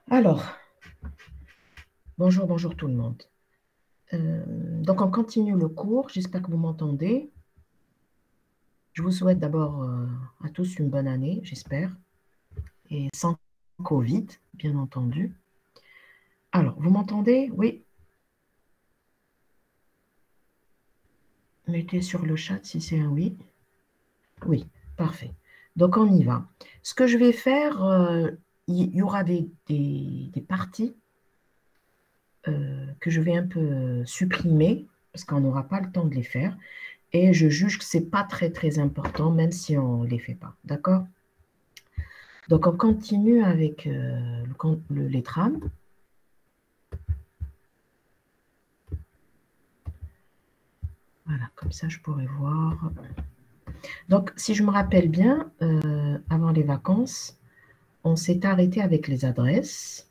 Alors, bonjour, bonjour tout le monde. Donc, on continue le cours. J'espère que vous m'entendez. Je vous souhaite d'abord à tous une bonne année, j'espère, et sans Covid, bien entendu. Alors, vous m'entendez? Oui. Mettez sur le chat si c'est un oui. Oui, parfait. Donc, on y va. Ce que je vais faire, il y aura des parties que je vais un peu supprimer parce qu'on n'aura pas le temps de les faire. Et je juge que ce n'est pas très, très important, même si on ne les fait pas. D'accord? Donc, on continue avec les trames. Voilà, comme ça, je pourrais voir. Donc, si je me rappelle bien, avant les vacances, on s'est arrêté avec les adresses,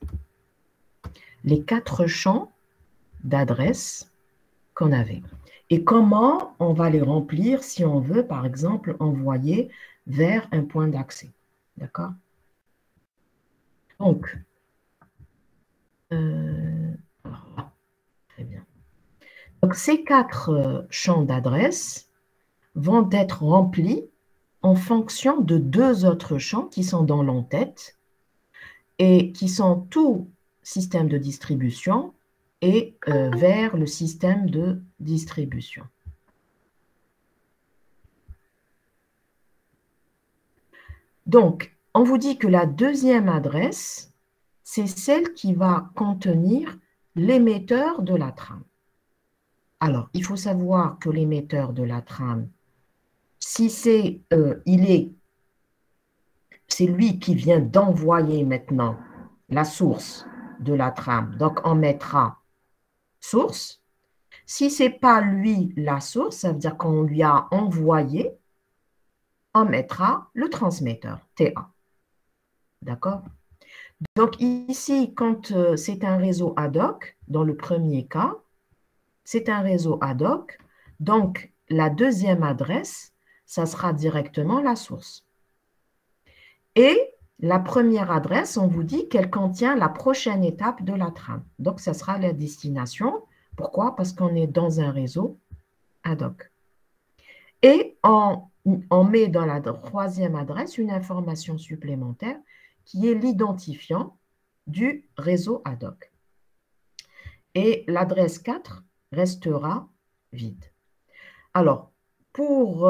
les 4 champs d'adresses qu'on avait. Et comment on va les remplir si on veut, par exemple, envoyer vers un point d'accès. D'accord? Donc, très bien. Donc, ces 4 champs d'adresse vont être remplis en fonction de 2 autres champs qui sont dans l'entête et qui sont tout système de distribution et vers le système de distribution. Donc, on vous dit que la deuxième adresse, c'est celle qui va contenir l'émetteur de la trame. Alors, il faut savoir que l'émetteur de la trame, si c'est lui qui vient d'envoyer maintenant la source de la trame. Donc, on mettra source. Si ce n'est pas lui la source, ça veut dire qu'on lui a envoyé, on mettra le transmetteur, TA. D'accord? Donc, ici, quand c'est un réseau ad hoc, dans le premier cas, c'est un réseau ad hoc. Donc, la deuxième adresse, ça sera directement la source. Et la première adresse, on vous dit qu'elle contient la prochaine étape de la trame. Donc, ça sera la destination. Pourquoi? Parce qu'on est dans un réseau ad hoc. Et on met dans la troisième adresse une information supplémentaire qui est l'identifiant du réseau ad hoc. Et l'adresse 4 restera vide. Alors, pour...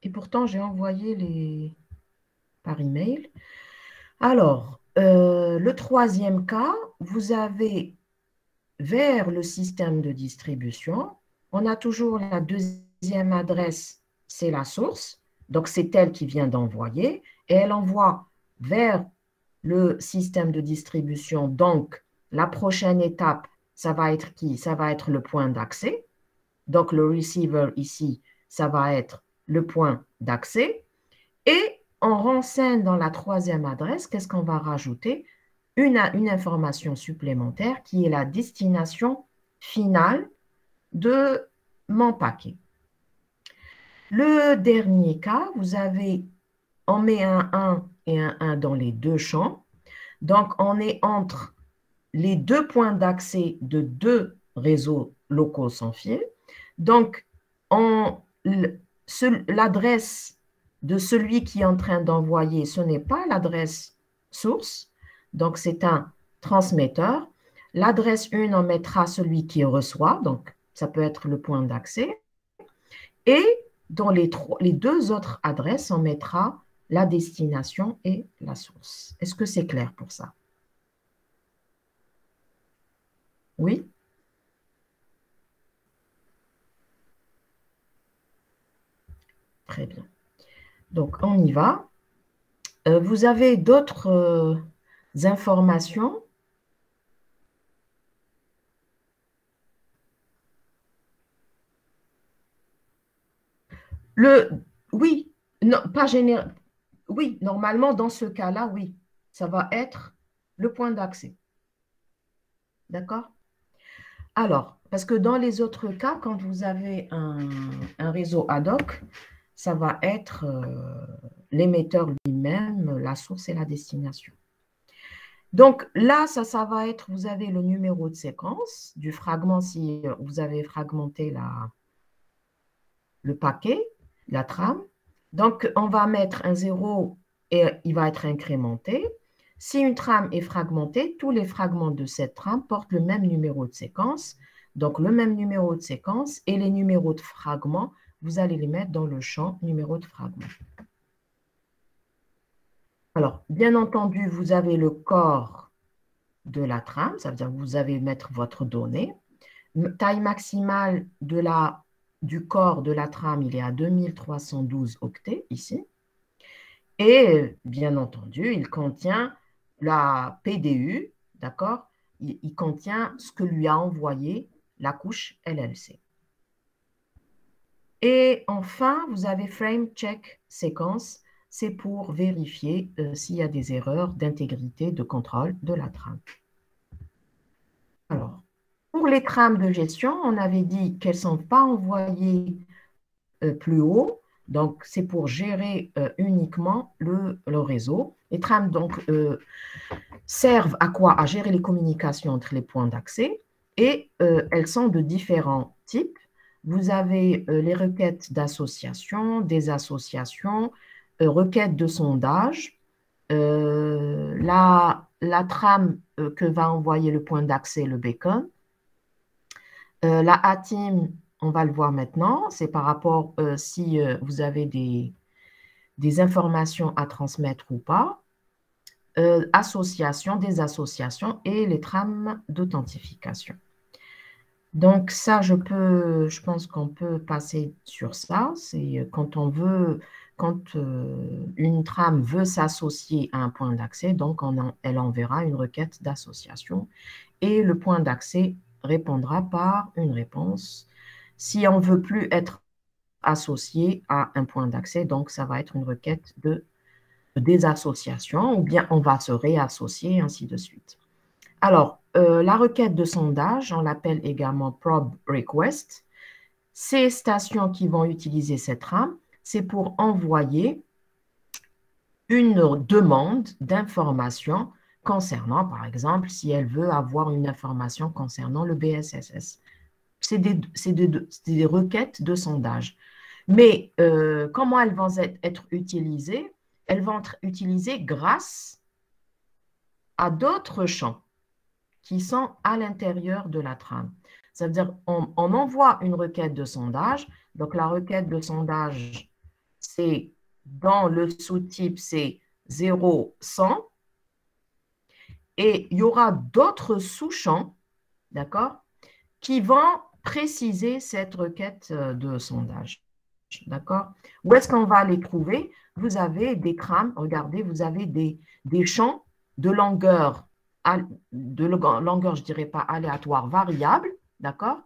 et pourtant, j'ai envoyé par email. Alors, le troisième cas, vous avez vers le système de distribution, on a toujours la deuxième adresse, c'est la source, donc c'est elle qui vient d'envoyer, et elle envoie vers le système de distribution, donc la prochaine étape, ça va être qui? Ça va être le point d'accès, donc le receiver ici, ça va être le point d'accès, et on renseigne dans la troisième adresse, qu'est-ce qu'on va rajouter? Une information supplémentaire qui est la destination finale de mon paquet. Le dernier cas, on met un 1 et un 1 dans les 2 champs. Donc, on est entre les 2 points d'accès de 2 réseaux locaux sans fil. Donc, l'adresse de celui qui est en train d'envoyer, ce n'est pas l'adresse source, donc c'est un transmetteur. L'adresse 1, on mettra celui qui reçoit, donc ça peut être le point d'accès. Et dans les 2 autres adresses, on mettra la destination et la source. Est-ce que c'est clair pour ça? Oui? Très bien. Donc, on y va. Vous avez d'autres informations? Oui, non, pas général. Oui, normalement, dans ce cas-là, oui, ça va être le point d'accès. D'accord? Alors, Parce que dans les autres cas, quand vous avez un réseau ad hoc, ça va être l'émetteur lui-même, la source et la destination. Donc là, ça va être, vous avez le numéro de séquence du fragment si vous avez fragmenté le paquet, la trame. Donc, on va mettre un 0 et il va être incrémenté. Si une trame est fragmentée, tous les fragments de cette trame portent le même numéro de séquence. Donc, le même numéro de séquence et les numéros de fragments, vous allez les mettre dans le champ numéro de fragment. Alors, bien entendu, vous avez le corps de la trame, ça veut dire que vous allez mettre votre donnée. Taille maximale du corps de la trame, il est à 2312 octets ici. Et bien entendu, il contient la PDU, d'accord? Il contient ce que lui a envoyé la couche LLC. Et enfin, vous avez frame check séquence, c'est pour vérifier s'il y a des erreurs d'intégrité de contrôle de la trame. Alors, pour les trames de gestion, on avait dit qu'elles ne sont pas envoyées plus haut. Donc, c'est pour gérer uniquement le réseau. Les trames donc, servent à quoi? À gérer les communications entre les points d'accès et elles sont de différents types. Vous avez les requêtes d'association, des associations, requêtes de sondage, la trame que va envoyer le point d'accès, le beacon. La ATIM, on va le voir maintenant, c'est par rapport si vous avez des informations à transmettre ou pas. Association, des associations et les trames d'authentification. Donc ça, je pense qu'on peut passer sur ça. C'est quand une trame veut s'associer à un point d'accès, donc elle enverra une requête d'association et le point d'accès répondra par une réponse. Si on ne veut plus être associé à un point d'accès, donc ça va être une requête de désassociation ou bien on va se réassocier, ainsi de suite. Alors, la requête de sondage, on l'appelle également probe request. Ces stations qui vont utiliser cette trame, c'est pour envoyer une demande d'information concernant, par exemple, si elle veut avoir une information concernant le BSSS. C'est des requêtes de sondage. Mais comment elles vont être utilisées? Elles vont être utilisées grâce à d'autres champs qui sont à l'intérieur de la trame. Ça veut dire on envoie une requête de sondage. Donc, la requête de sondage, c'est dans le sous-type, c'est 0, 100. Et il y aura d'autres sous-champs, d'accord, qui vont préciser cette requête de sondage. D'accord? Où est-ce qu'on va les trouver? Vous avez des trames, regardez, vous avez des champs de longueur, je dirais pas aléatoire, variable, d'accord?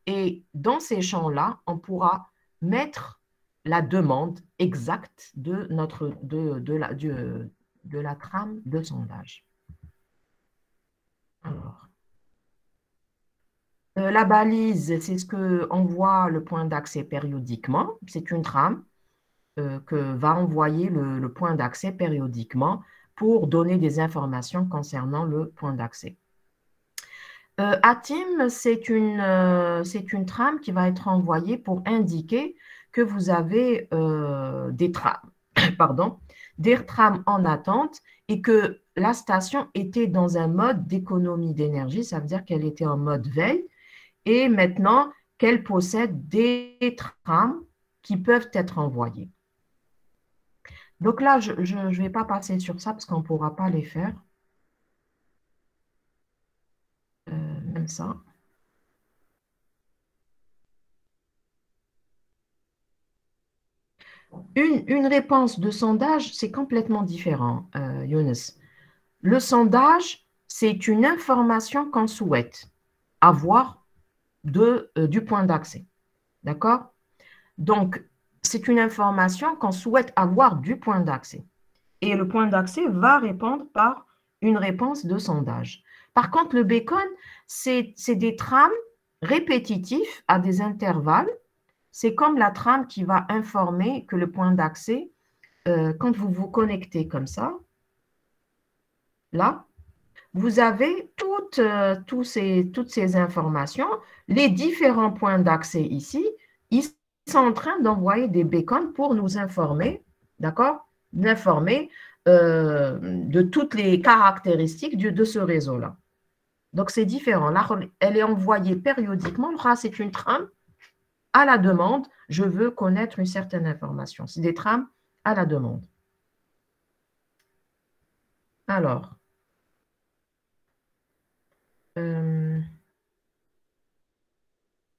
Et dans ces champs-là, on pourra mettre la demande exacte de la trame de sondage. Alors, la balise, c'est ce qu'on voit le point d'accès périodiquement. C'est une trame que va envoyer le point d'accès périodiquement pour donner des informations concernant le point d'accès. ATIM, c'est une trame qui va être envoyée pour indiquer que vous avez des trames, pardon, des trames en attente et que la station était dans un mode d'économie d'énergie, ça veut dire qu'elle était en mode veille et maintenant qu'elle possède des trames qui peuvent être envoyées. Donc là, je ne vais pas passer sur ça parce qu'on ne pourra pas les faire. Même ça. Une réponse de sondage, c'est complètement différent, Younes. Le sondage, c'est une information qu'on souhaite avoir du point d'accès. D'accord? Donc, c'est une information qu'on souhaite avoir du point d'accès. Et le point d'accès va répondre par une réponse de sondage. Par contre, le beacon, c'est des trames répétitif à des intervalles. C'est comme la trame qui va informer que le point d'accès, quand vous vous connectez comme ça, là, vous avez toutes ces informations. Les différents points d'accès ici, ils sont en train d'envoyer des beacons pour nous informer, d'accord? D'informer de toutes les caractéristiques de ce réseau-là. Donc, c'est différent. Là, elle est envoyée périodiquement. Là, c'est une trame à la demande. Je veux connaître une certaine information. C'est des trames à la demande. Alors,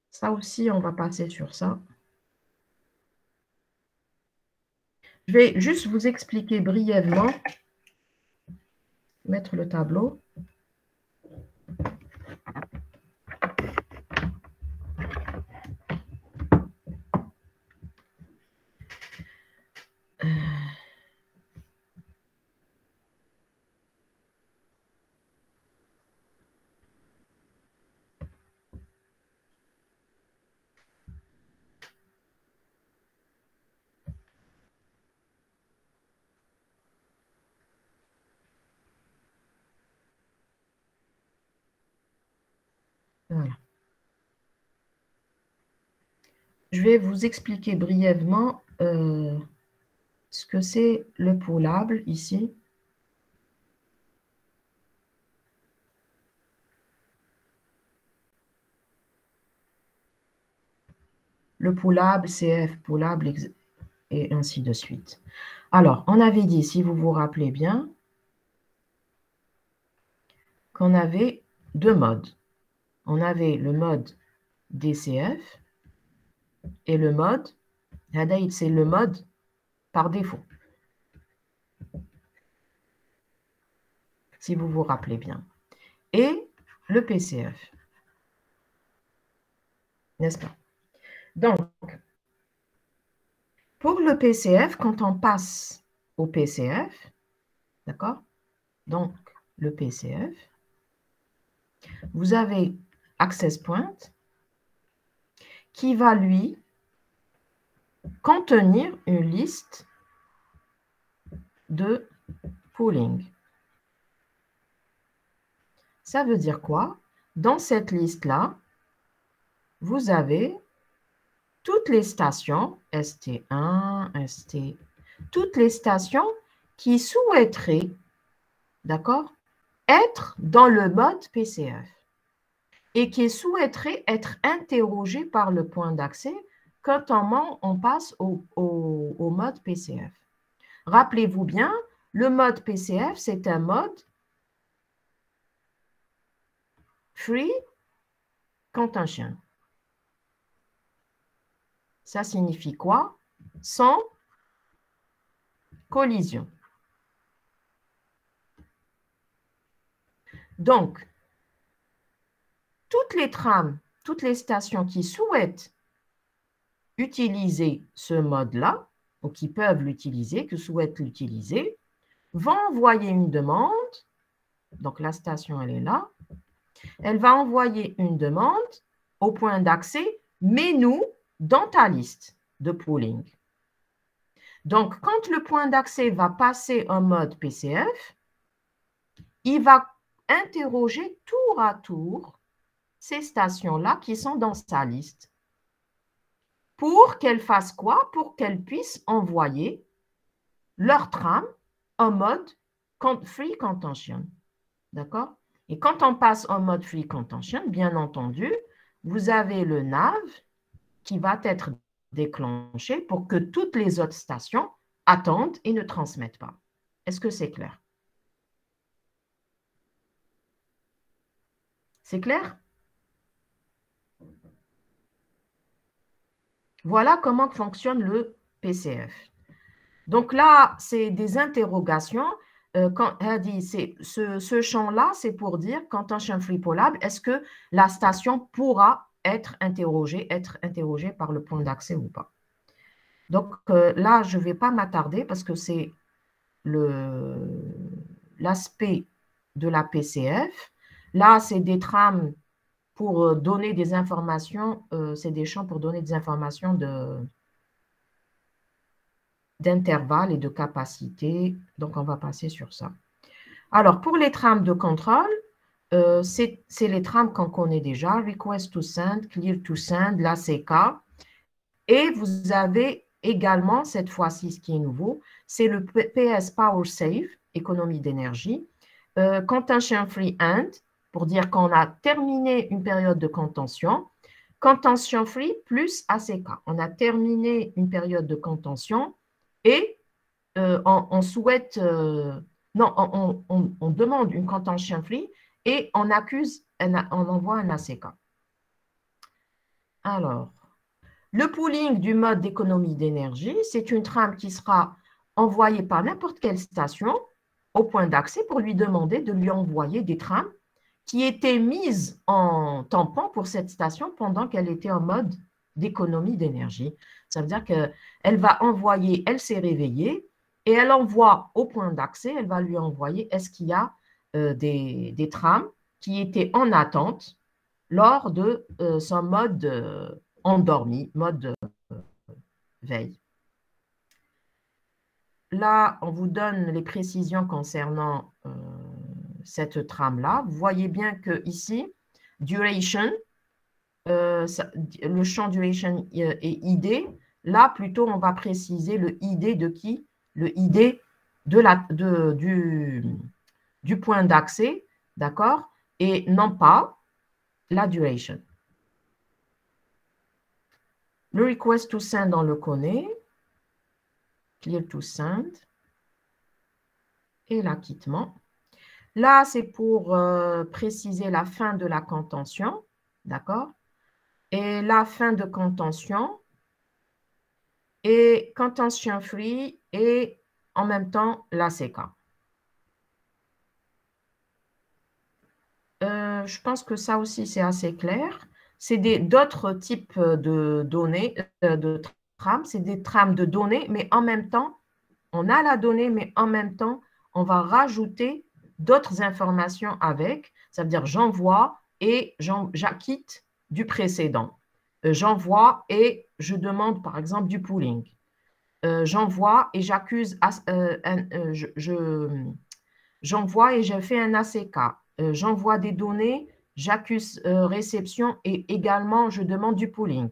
ça aussi, on va passer sur ça. Je vais juste vous expliquer brièvement, mettre le tableau. Voilà. Je vais vous expliquer brièvement ce que c'est le poolable ici. Le poolable, CF poolable, et ainsi de suite. Alors, on avait dit, si vous vous rappelez bien, qu'on avait deux modes. On avait le mode DCF et le mode, c'est le mode par défaut, si vous vous rappelez bien. Et le PCF, n'est-ce pas? Donc, pour le PCF, quand on passe au PCF, d'accord? Donc, le PCF, vous avez Access Point qui va, lui, contenir une liste de pooling. Ça veut dire quoi? Dans cette liste-là, vous avez toutes les stations, ST1, ST, toutes les stations qui souhaiteraient, d'accord, être dans le mode PCF et qui souhaiteraient être interrogées par le point d'accès quand on passe au mode PCF. Rappelez-vous bien, le mode PCF, c'est un mode free contention. Ça signifie quoi? Sans collision. Donc, toutes les trames, toutes les stations qui souhaitent utiliser ce mode-là, ou qui peuvent l'utiliser, qui souhaitent l'utiliser, vont envoyer une demande. Donc, la station, elle est là. Elle va envoyer une demande au point d'accès, mets-nous dans ta liste de pooling. Donc, quand le point d'accès va passer en mode PCF, il va interroger tour à tour ces stations-là qui sont dans sa liste pour qu'elles fassent quoi? Pour qu'elles puissent envoyer leur trame en mode free contention. D'accord? Et quand on passe en mode free contention, bien entendu, vous avez le nav qui va être déclenché pour que toutes les autres stations attendent et ne transmettent pas. Est-ce que c'est clair? C'est clair? Voilà comment fonctionne le PCF. Donc là, c'est des interrogations. Quand elle dit, ce champ-là, c'est pour dire, quand un champ free poolable, est-ce que la station pourra être interrogée par le point d'accès ou pas? Donc là, je ne vais pas m'attarder parce que c'est l'aspect de la PCF. Là, c'est des trames pour donner des informations, c'est des champs pour donner des informations d'intervalle et de capacité. Donc, on va passer sur ça. Alors, pour les trames de contrôle, c'est les trames qu'on connaît déjà, Request to Send, Clear to Send, l'ACK. Et vous avez également, cette fois-ci, ce qui est nouveau, c'est le PS Power Save, économie d'énergie, Contention Free End, pour dire qu'on a terminé une période de contention, Contention Free plus ACK. On a terminé une période de contention et on souhaite, non, on demande une contention free et on envoie un ACK. Alors, le pooling du mode d'économie d'énergie, c'est une trame qui sera envoyée par n'importe quelle station au point d'accès pour lui demander de lui envoyer des trames qui étaient mises en tampon pour cette station pendant qu'elle était en mode d'économie d'énergie. Ça veut dire qu'elle va envoyer, elle s'est réveillée et elle envoie au point d'accès, elle va lui envoyer est-ce qu'il y a des trames qui étaient en attente lors de son mode endormi, mode veille. Là, on vous donne les précisions concernant cette trame-là. Vous voyez bien que ici, duration, le champ duration est ID. Là, plutôt, on va préciser le ID de qui? Le ID du point d'accès, d'accord? Et non pas la duration. Le request to send, on le connaît. Clear to send. Et l'acquittement. Là, c'est pour préciser la fin de la contention, d'accord? Et la fin de contention et contention free et en même temps l'ACK. Je pense que ça aussi, c'est assez clair. C'est d'autres types de données, de trames. C'est des trames de données, mais en même temps, on a la donnée, mais en même temps, on va rajouter d'autres informations avec. Ça veut dire j'envoie et j'acquitte du précédent. J'envoie et je demande, par exemple, du pooling. J'envoie et j'accuse, j'envoie et je fais un ACK. J'envoie des données, j'accuse réception et également je demande du pooling.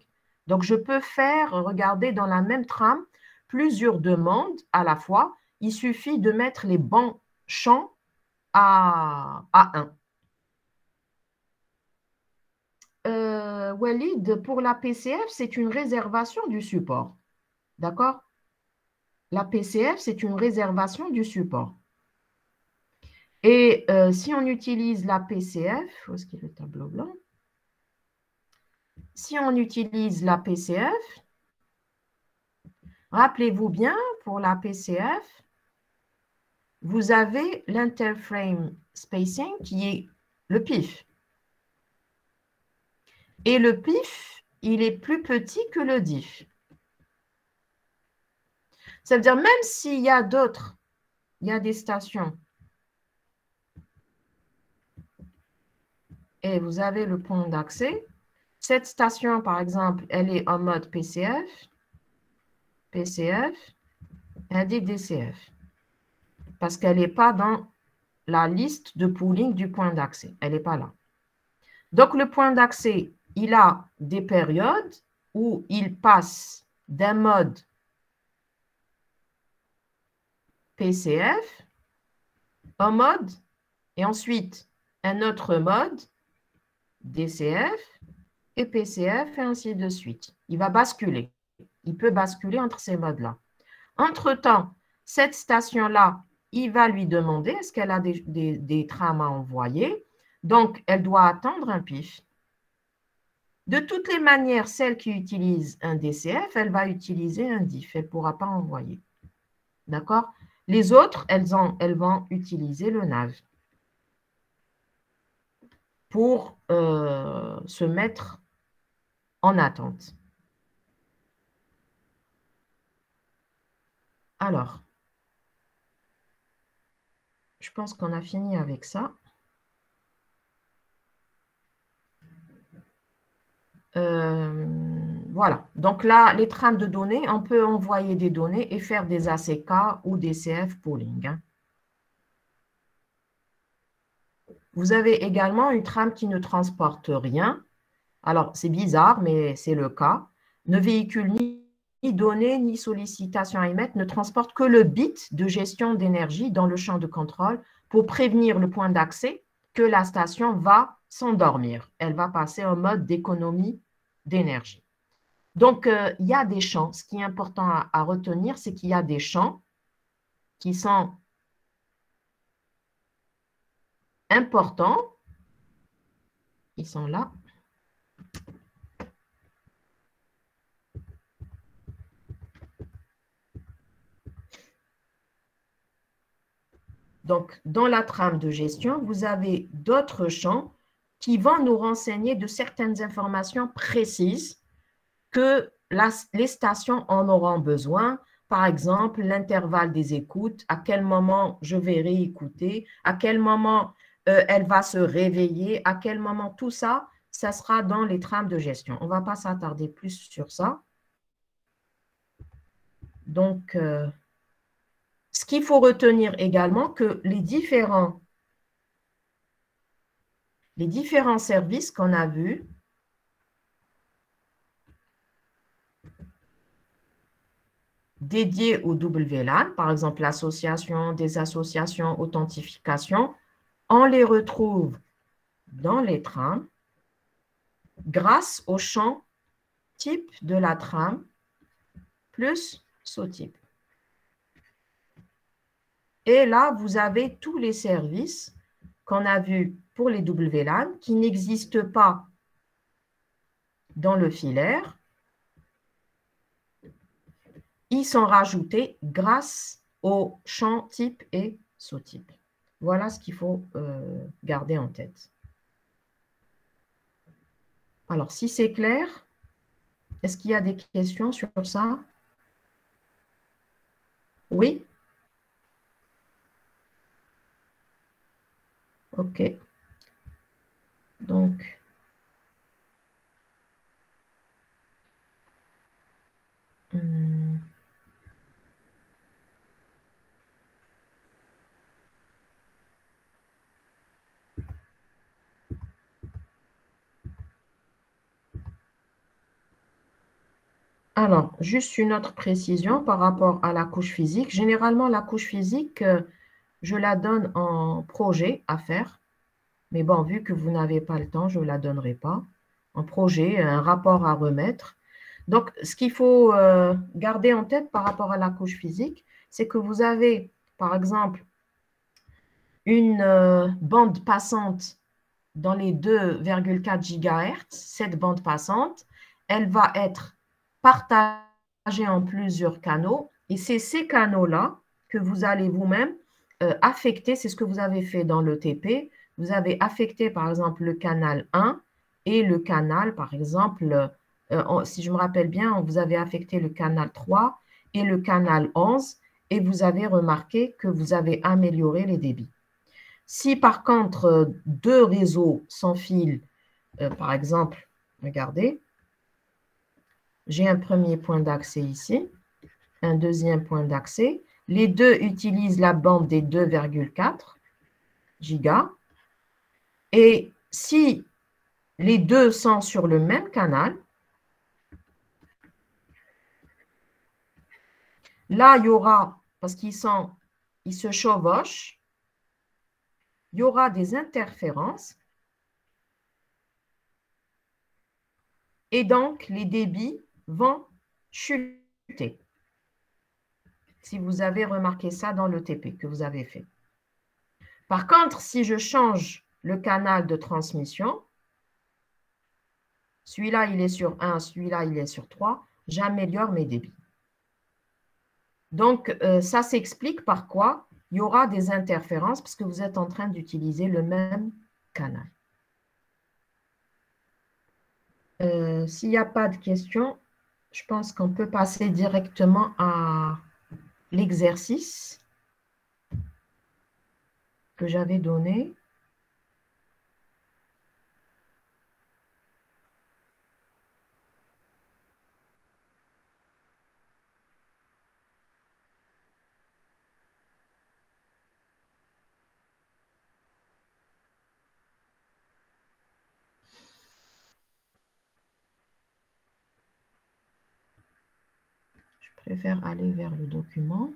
Donc, je peux faire, regardez, dans la même trame, plusieurs demandes à la fois. Il suffit de mettre les bons champs à 1. Walid, pour la PCF, c'est une réservation du support. D'accord? La PCF, c'est une réservation du support. Et si on utilise la PCF, où est-ce qu'il y a le tableau blanc? Si on utilise la PCF, rappelez-vous bien, pour la PCF, vous avez l'interframe spacing qui est le PIF. Et le PIF, il est plus petit que le DIF. Ça veut dire même s'il y a d'autres, il y a des stations, et vous avez le point d'accès. Cette station, par exemple, elle est en mode PCF, elle dit DCF, parce qu'elle n'est pas dans la liste de pooling du point d'accès. Elle n'est pas là. Donc, le point d'accès, il a des périodes où il passe d'un mode PCF en mode, et ensuite un autre mode DCF et PCF, et ainsi de suite. Il va basculer. Il peut basculer entre ces modes-là. Entre-temps, cette station-là, il va lui demander est-ce qu'elle a des trames à envoyer. Donc, elle doit attendre un PIF. De toutes les manières, celle qui utilise un DCF, elle va utiliser un DIF. Elle ne pourra pas envoyer. D'accord? Les autres, elles vont utiliser le NAV pour se mettre en attente. Alors, je pense qu'on a fini avec ça. Voilà. Donc là, les trames de données, on peut envoyer des données et faire des ACK ou des CF pooling, hein. Vous avez également une trame qui ne transporte rien. Alors, c'est bizarre, mais c'est le cas. Ne véhicule ni données, ni sollicitation à émettre, ne transporte que le bit de gestion d'énergie dans le champ de contrôle pour prévenir le point d'accès que la station va s'endormir. Elle va passer en mode d'économie d'énergie. Donc, il y a des champs. Ce qui est important à retenir, c'est qu'il y a des champs qui sont importants. Ils sont là. Donc, dans la trame de gestion, vous avez d'autres champs qui vont nous renseigner de certaines informations précises que les stations en auront besoin. Par exemple, l'intervalle des écoutes, à quel moment je vais réécouter, à quel moment elle va se réveiller, à quel moment tout ça, ça sera dans les trames de gestion. On ne va pas s'attarder plus sur ça. Donc, ce qu'il faut retenir également, que les différents services qu'on a vus, dédiés au WLAN, par exemple l'association, des associations, authentification, on les retrouve dans les trames grâce au champ type de la trame plus sous-type. Et là, vous avez tous les services qu'on a vus pour les WLAN qui n'existent pas dans le filaire. Ils sont rajoutés grâce au champ type et sous-type. Voilà ce qu'il faut garder en tête. Alors, si c'est clair, est-ce qu'il y a des questions sur ça? Oui? OK. Donc, alors, juste une autre précision par rapport à la couche physique. Généralement, la couche physique, je la donne en projet à faire. Mais bon, vu que vous n'avez pas le temps, je ne la donnerai pas. En projet, un rapport à remettre. Donc, ce qu'il faut garder en tête par rapport à la couche physique, c'est que vous avez, par exemple, une bande passante dans les 2,4 GHz. Cette bande passante, elle va être partagée en plusieurs canaux. Et c'est ces canaux-là que vous allez vous-même affecter. C'est ce que vous avez fait dans le TP. Vous avez affecté, par exemple, le canal 1 et le canal, par exemple, si je me rappelle bien, vous avez affecté le canal 3 et le canal 11 et vous avez remarqué que vous avez amélioré les débits. Si par contre, deux réseaux sans fil, par exemple, regardez, j'ai un premier point d'accès ici, un deuxième point d'accès. Les deux utilisent la bande des 2,4 gigas. Et si les deux sont sur le même canal, là, il y aura, parce ils se chevauchent, il y aura des interférences. Et donc, les débits vont chuter. Si vous avez remarqué ça dans le TP que vous avez fait. Par contre, si je change le canal de transmission, celui-là, il est sur 1, celui-là, il est sur 3, j'améliore mes débits. Donc, ça s'explique par quoi il y aura des interférences parce que vous êtes en train d'utiliser le même canal. S'il n'y a pas de questions, je pense qu'on peut passer directement à l'exercice que j'avais donné. préfère aller vers le document.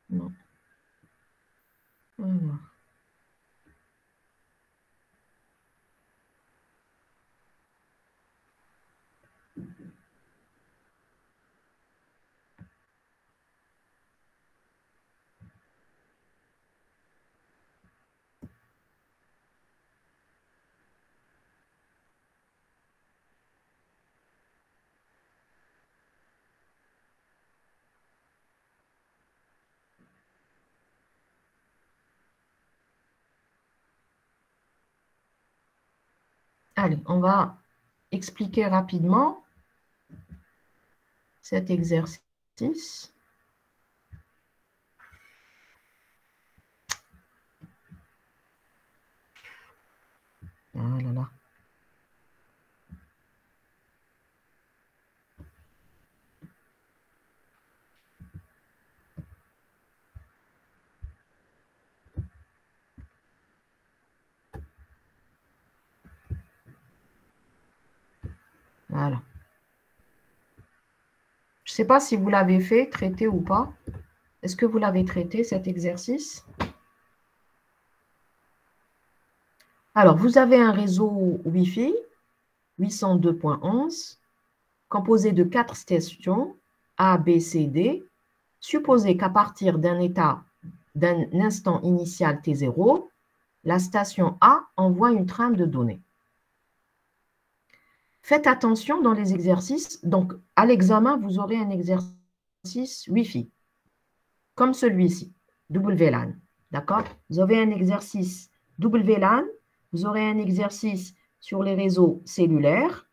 Non. Voilà. Allez, on va expliquer rapidement cet exercice. Ah là là. Voilà. Je ne sais pas si vous l'avez fait, traité ou pas. Est-ce que vous l'avez traité, cet exercice? Alors, vous avez un réseau Wi-Fi 802.11 composé de 4 stations A, B, C, D. Supposez qu'à partir d'un instant initial T0, la station A envoie une trame de données. Faites attention dans les exercices. Donc, à l'examen, vous aurez un exercice Wi-Fi, comme celui-ci, WLAN. D'accord? Vous avez un exercice WLAN, vous aurez un exercice sur les réseaux cellulaires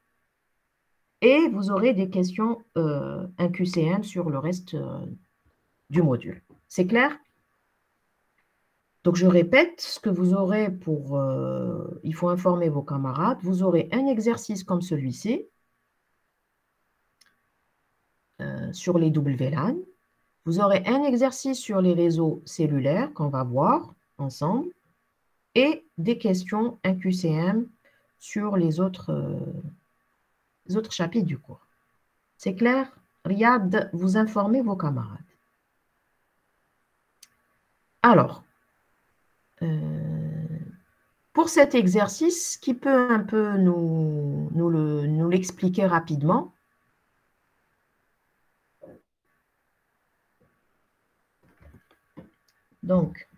et vous aurez des questions un QCM sur le reste du module. C'est clair? Donc, je répète, ce que vous aurez pour... il faut informer vos camarades. Vous aurez un exercice comme celui-ci sur les WLAN. Vous aurez un exercice sur les réseaux cellulaires qu'on va voir ensemble et des questions, un QCM sur les autres chapitres du cours. C'est clair? Riyad, vous informez vos camarades. Alors, pour cet exercice, qui peut un peu nous l'expliquer rapidement? Donc,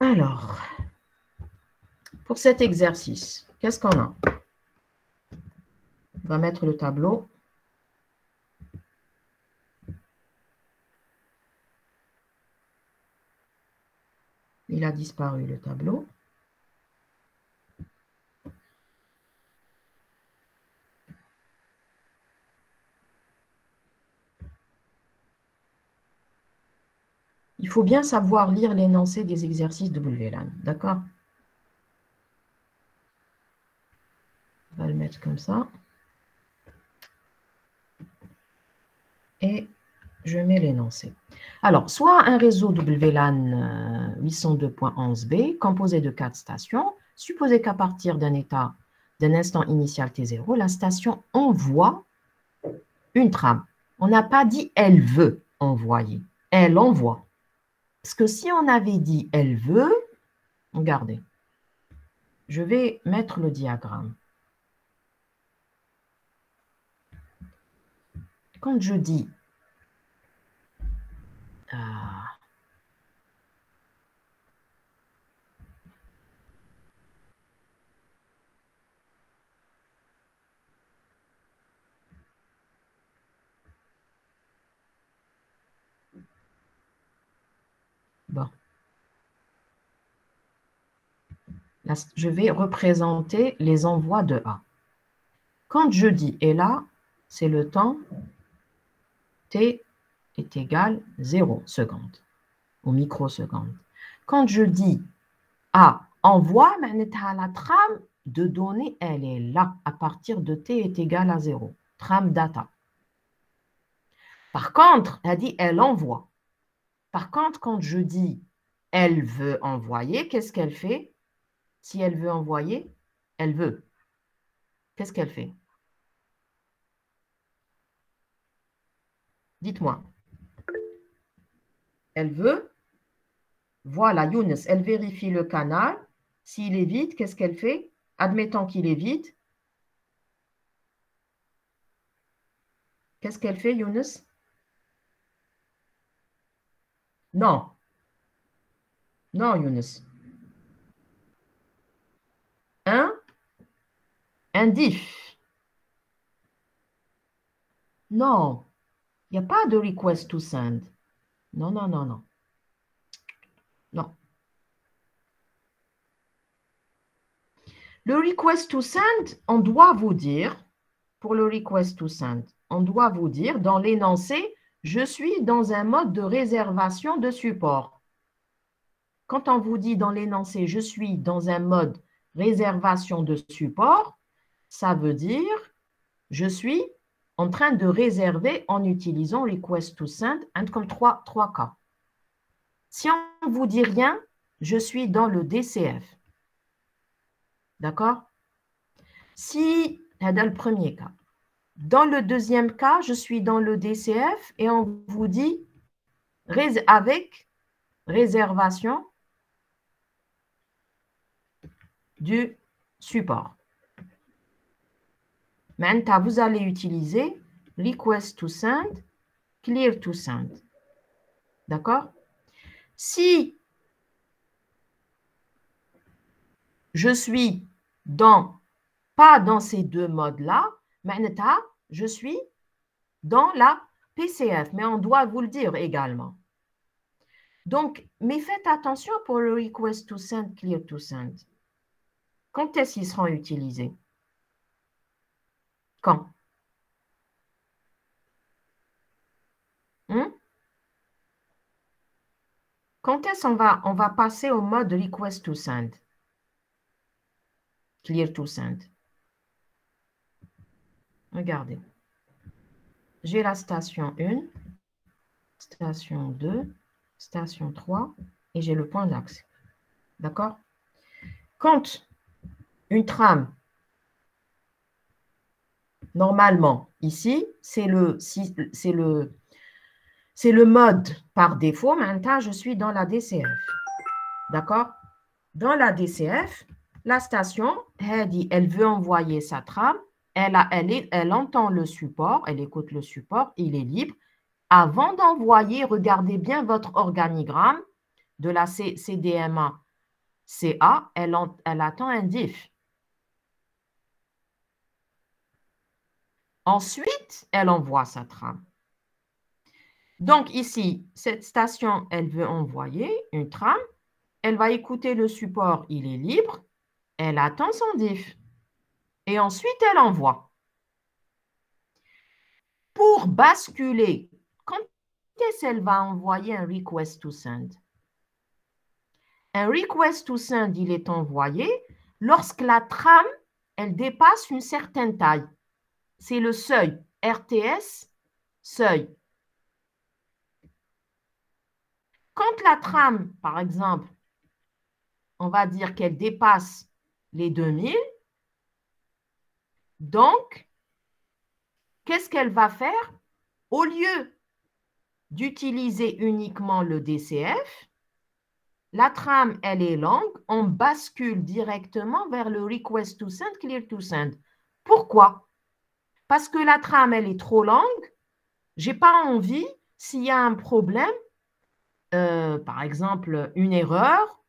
alors, pour cet exercice, qu'est-ce qu'on a? On va mettre le tableau. Il a disparu, le tableau. Il faut bien savoir lire l'énoncé des exercices WLAN, d'accord? On va le mettre comme ça. Et je mets l'énoncé. Alors, soit un réseau WLAN 802.11b composé de 4 stations, supposé qu'à partir d'un instant initial T0, la station envoie une trame. On n'a pas dit elle veut envoyer, elle envoie. Parce que si on avait dit elle veut, regardez, je vais mettre le diagramme. Quand je dis Je vais représenter les envois de A. Quand je dis est là, c'est le temps t est égal 0 seconde ou microseconde. Quand je dis A envoie, la trame de données, elle est là à partir de t est égal à 0. Trame data. Par contre, elle dit elle envoie. Par contre, quand je dis elle veut envoyer, qu'est-ce qu'elle fait? Si elle veut envoyer, elle veut. Qu'est-ce qu'elle fait? Dites-moi. Elle veut. Voilà, Younes, elle vérifie le canal. S'il est vide, qu'est-ce qu'elle fait? Admettons qu'il est vide. Qu'est-ce qu'elle fait, Younes? Non. Non, Younes. Un diff. Non. Il n'y a pas de request to send. Non, non, non, non. Non. Le request to send, on doit vous dire, pour le request to send, on doit vous dire dans l'énoncé, je suis dans un mode de réservation de support. Quand on vous dit dans l'énoncé, je suis dans un mode réservation de support, ça veut dire, je suis en train de réserver en utilisant request to send, comme trois cas. Si on ne vous dit rien, je suis dans le DCF. D'accord? Si, c'est le premier cas. Dans le deuxième cas, je suis dans le DCF et on vous dit avec réservation du support. Maintenant, vous allez utiliser request to send, clear to send. D'accord? Si je suis pas dans ces deux modes-là, maintenant, je suis dans la PCF, mais on doit vous le dire également. Donc, mais faites attention pour le request to send, clear to send. Quand est-ce qu'ils seront utilisés? Quand? Quand est-ce qu'on va passer au mode request to send? Clear to send. Regardez. J'ai la station 1, station 2, station 3 et j'ai le point d'accès. D'accord? Quand une trame, normalement, ici, c'est le mode par défaut. Maintenant, je suis dans la DCF. D'accord? Dans la DCF, la station, elle veut envoyer sa trame. Elle entend le support, elle écoute le support, il est libre. Avant d'envoyer, regardez bien votre organigramme de la CDMA CA, elle attend un diff. Ensuite, elle envoie sa trame. Donc ici, cette station, elle veut envoyer une trame. Elle va écouter le support, il est libre. Elle attend son diff. Et ensuite, elle envoie. Pour basculer, quand est-ce qu'elle va envoyer un request to send? Un request to send, il est envoyé lorsque la trame, elle dépasse une certaine taille. C'est le seuil. RTS, seuil. Quand la trame, par exemple, on va dire qu'elle dépasse les 2000, donc, qu'est-ce qu'elle va faire? Au lieu d'utiliser uniquement le DCF, la trame, elle est longue, on bascule directement vers le request to send, clear to send. Pourquoi? Parce que la trame, elle est trop longue. Je n'ai pas envie, s'il y a un problème, par exemple, une erreur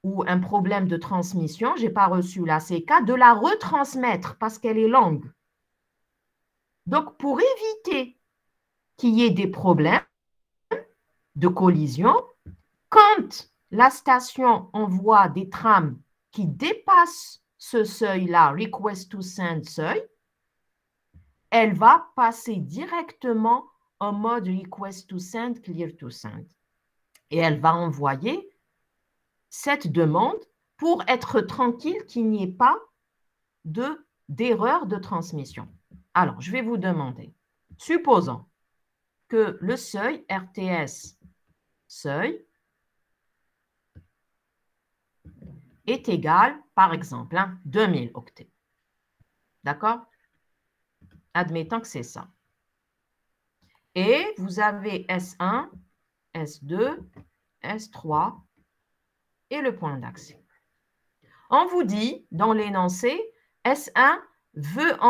ou un problème de transmission, je n'ai pas reçu la CK, de la retransmettre parce qu'elle est longue. Donc, pour éviter qu'il y ait des problèmes de collision, quand la station envoie des trames qui dépasse ce seuil-là, request to send seuil, elle va passer directement en mode request to send, clear to send. Et elle va envoyer cette demande pour être tranquille qu'il n'y ait pas d'erreur de transmission. Alors, je vais vous demander, supposons que le seuil RTS seuil est égal, par exemple, 2000 octets. D'accord? Admettons que c'est ça. Et vous avez S1, S2, S3 et le point d'accès. On vous dit, dans l'énoncé, S1 veut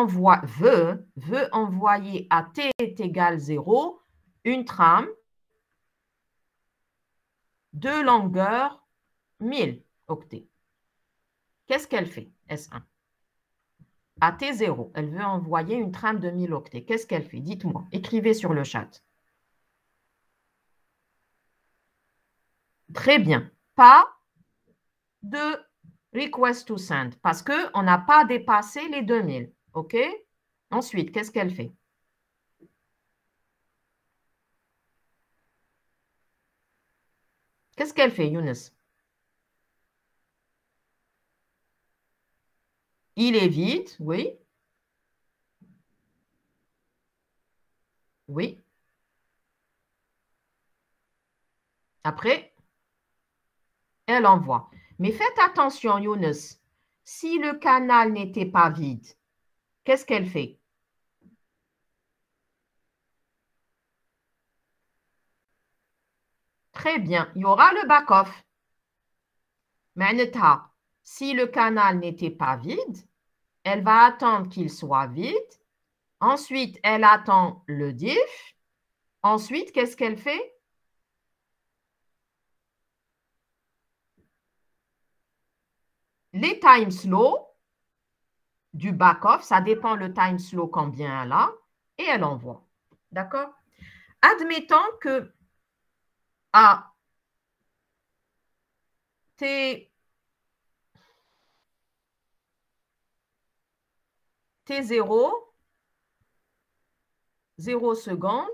envoyer à T est égal 0 une trame de longueur 1000 octets. Qu'est-ce qu'elle fait, S1? À T0, elle veut envoyer une trame de 1000 octets. Qu'est-ce qu'elle fait? Dites-moi, écrivez sur le chat. Très bien. Pas de request to send parce qu'on n'a pas dépassé les 2000. OK? Ensuite, qu'est-ce qu'elle fait? Qu'est-ce qu'elle fait, Younes? Il est vide, oui. Oui. Après, elle envoie. Mais faites attention, Younes. Si le canal n'était pas vide, qu'est-ce qu'elle fait? Très bien, il y aura le back-off. Maintenant, si le canal n'était pas vide, elle va attendre qu'il soit vide. Ensuite, elle attend le diff. Ensuite, qu'est-ce qu'elle fait? Les time slow du back-off, ça dépend le time slow combien elle a, et elle envoie. D'accord? Admettons que à T0, 0 secondes,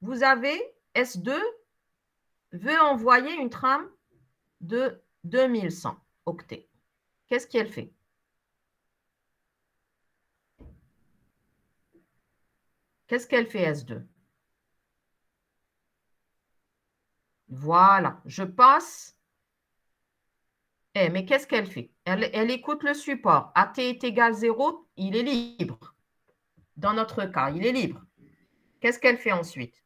vous avez S2 veut envoyer une trame de 2100 octets. Qu'est-ce qu'elle fait? Qu'est-ce qu'elle fait, S2? Voilà, je passe. Mais qu'est-ce qu'elle fait? Elle écoute le support. AT est égal 0, il est libre. Dans notre cas, il est libre. Qu'est-ce qu'elle fait ensuite?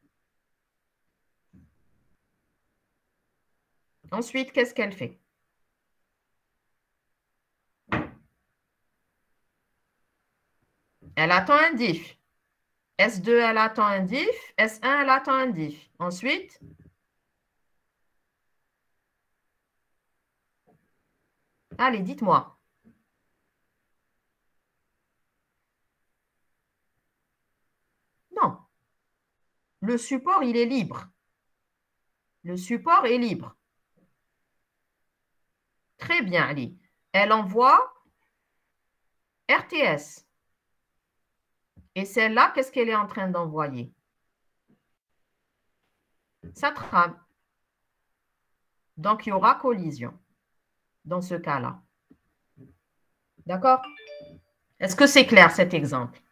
Ensuite, qu'est-ce qu'elle fait? Elle attend un diff. S2, elle attend un diff. S1, elle attend un diff. Ensuite, allez, dites-moi. Non. Le support, il est libre. Le support est libre. Très bien, Ali. Elle envoie RTS. Et celle-là, qu'est-ce qu'elle est en train d'envoyer? Sa trame. Donc, il y aura collision dans ce cas-là. D'accord? Est-ce que c'est clair cet exemple?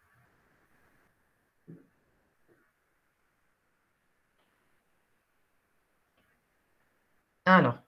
Alors,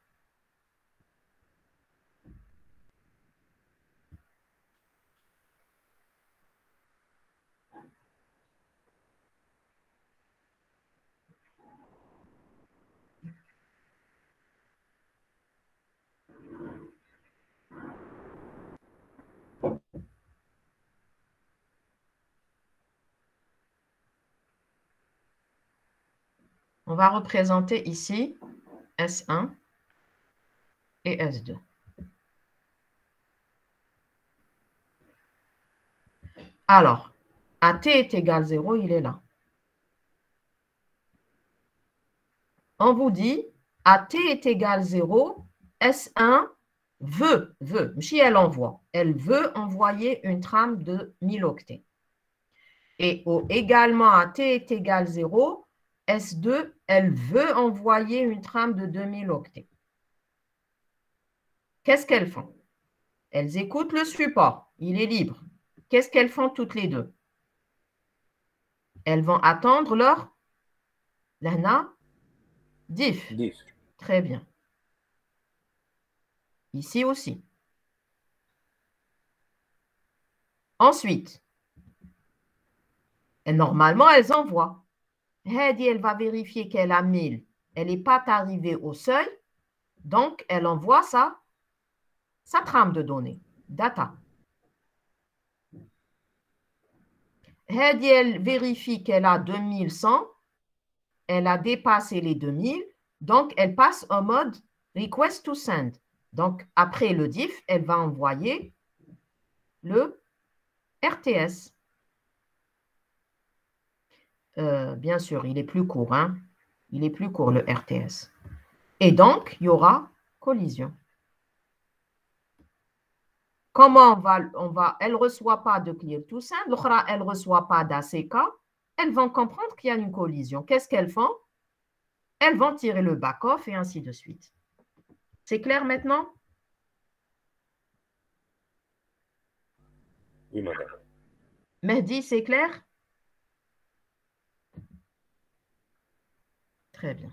on va représenter ici S1 et S2. Alors, AT est égal 0, il est là. On vous dit AT est égal 0, S1 si elle envoie, elle veut envoyer une trame de 1000 octets. Et également à t est égal 0, S2, elle veut envoyer une trame de 2000 octets. Qu'est-ce qu'elles font? Elles écoutent le support, il est libre. Qu'est-ce qu'elles font toutes les deux? Elles vont attendre leur diff. Diff. Très bien. Ici aussi. Ensuite, et normalement, elles envoient. Heidi, elle va vérifier qu'elle a 1000. Elle n'est pas arrivée au seuil, donc elle envoie sa trame de données, data. Heidi, elle vérifie qu'elle a 2100. Elle a dépassé les 2000, donc elle passe en mode request to send. Donc, après le diff, elle va envoyer le RTS. Bien sûr, il est plus court, hein? Il est plus court, le RTS. Et donc, il y aura collision. Comment elle ne reçoit pas de clear to send, l'autre, elle ne reçoit pas d'ACK. Elles vont comprendre qu'il y a une collision. Qu'est-ce qu'elles font? Elles vont tirer le back-off et ainsi de suite. C'est clair maintenant? Oui, madame. Mehdi, c'est clair? Très bien.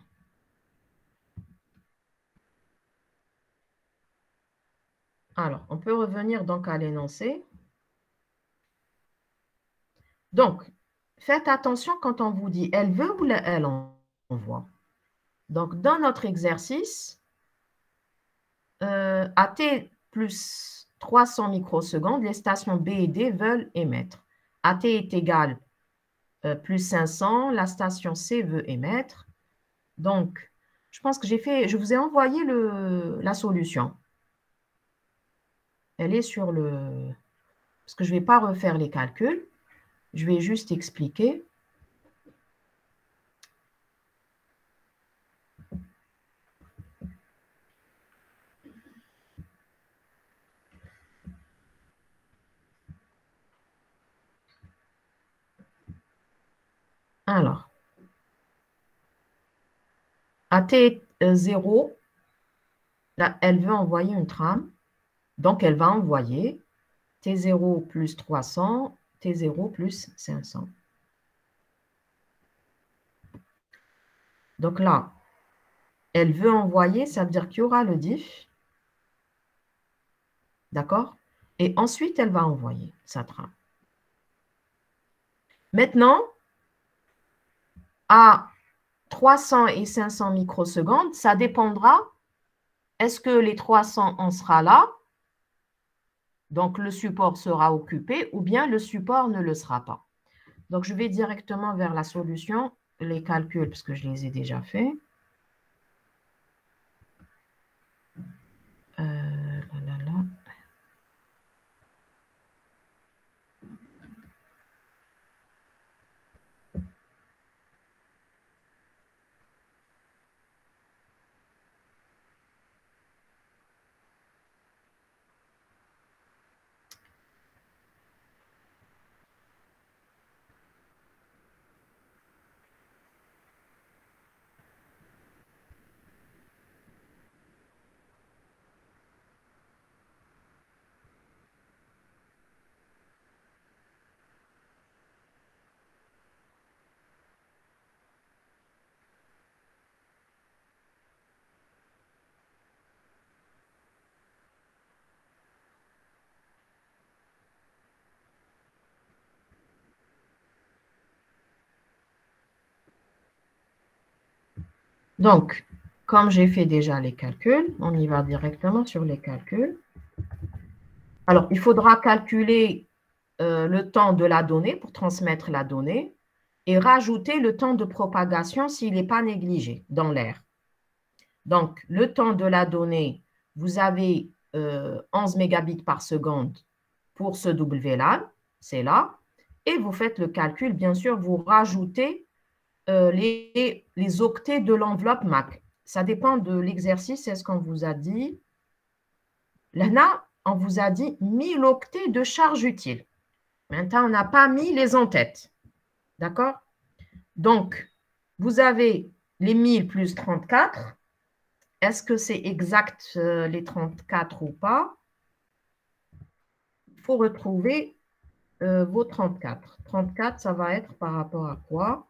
Alors, on peut revenir donc à l'énoncé. Donc, faites attention quand on vous dit elle veut ou elle envoie. Donc, dans notre exercice, à t plus 300 microsecondes, les stations B et D veulent émettre. À t est égal plus 500, la station C veut émettre. Donc, je pense que je vous ai envoyé la solution. Elle est sur le... Parce que je ne vais pas refaire les calculs. Je vais juste expliquer. Alors, à T0, là, elle veut envoyer une trame. Donc, elle va envoyer T0 plus 300, T0 plus 500. Donc là, elle veut envoyer, ça veut dire qu'il y aura le diff. D'accord? Et ensuite, elle va envoyer sa trame. Maintenant, à 300 et 500 microsecondes, ça dépendra. Est-ce que les 300 en sera là? Donc, le support sera occupé ou bien le support ne le sera pas. Donc, je vais directement vers la solution, les calculs, parce que je les ai déjà faits. Donc, comme j'ai fait déjà les calculs, on y va directement sur les calculs. Alors, il faudra calculer le temps de la donnée pour transmettre la donnée et rajouter le temps de propagation s'il n'est pas négligé dans l'air. Donc, le temps de la donnée, vous avez 11 mégabits par seconde pour ce WLAN, c'est là. Et vous faites le calcul, bien sûr, vous rajoutez les octets de l'enveloppe MAC. Ça dépend de l'exercice, c'est ce qu'on vous a dit. Là, on vous a dit 1000 octets de charge utile. Maintenant, on n'a pas mis les en-têtes. D'accord? Donc, vous avez les 1000 plus 34. Est-ce que c'est exact les 34 ou pas? Il faut retrouver vos 34. 34, ça va être par rapport à quoi?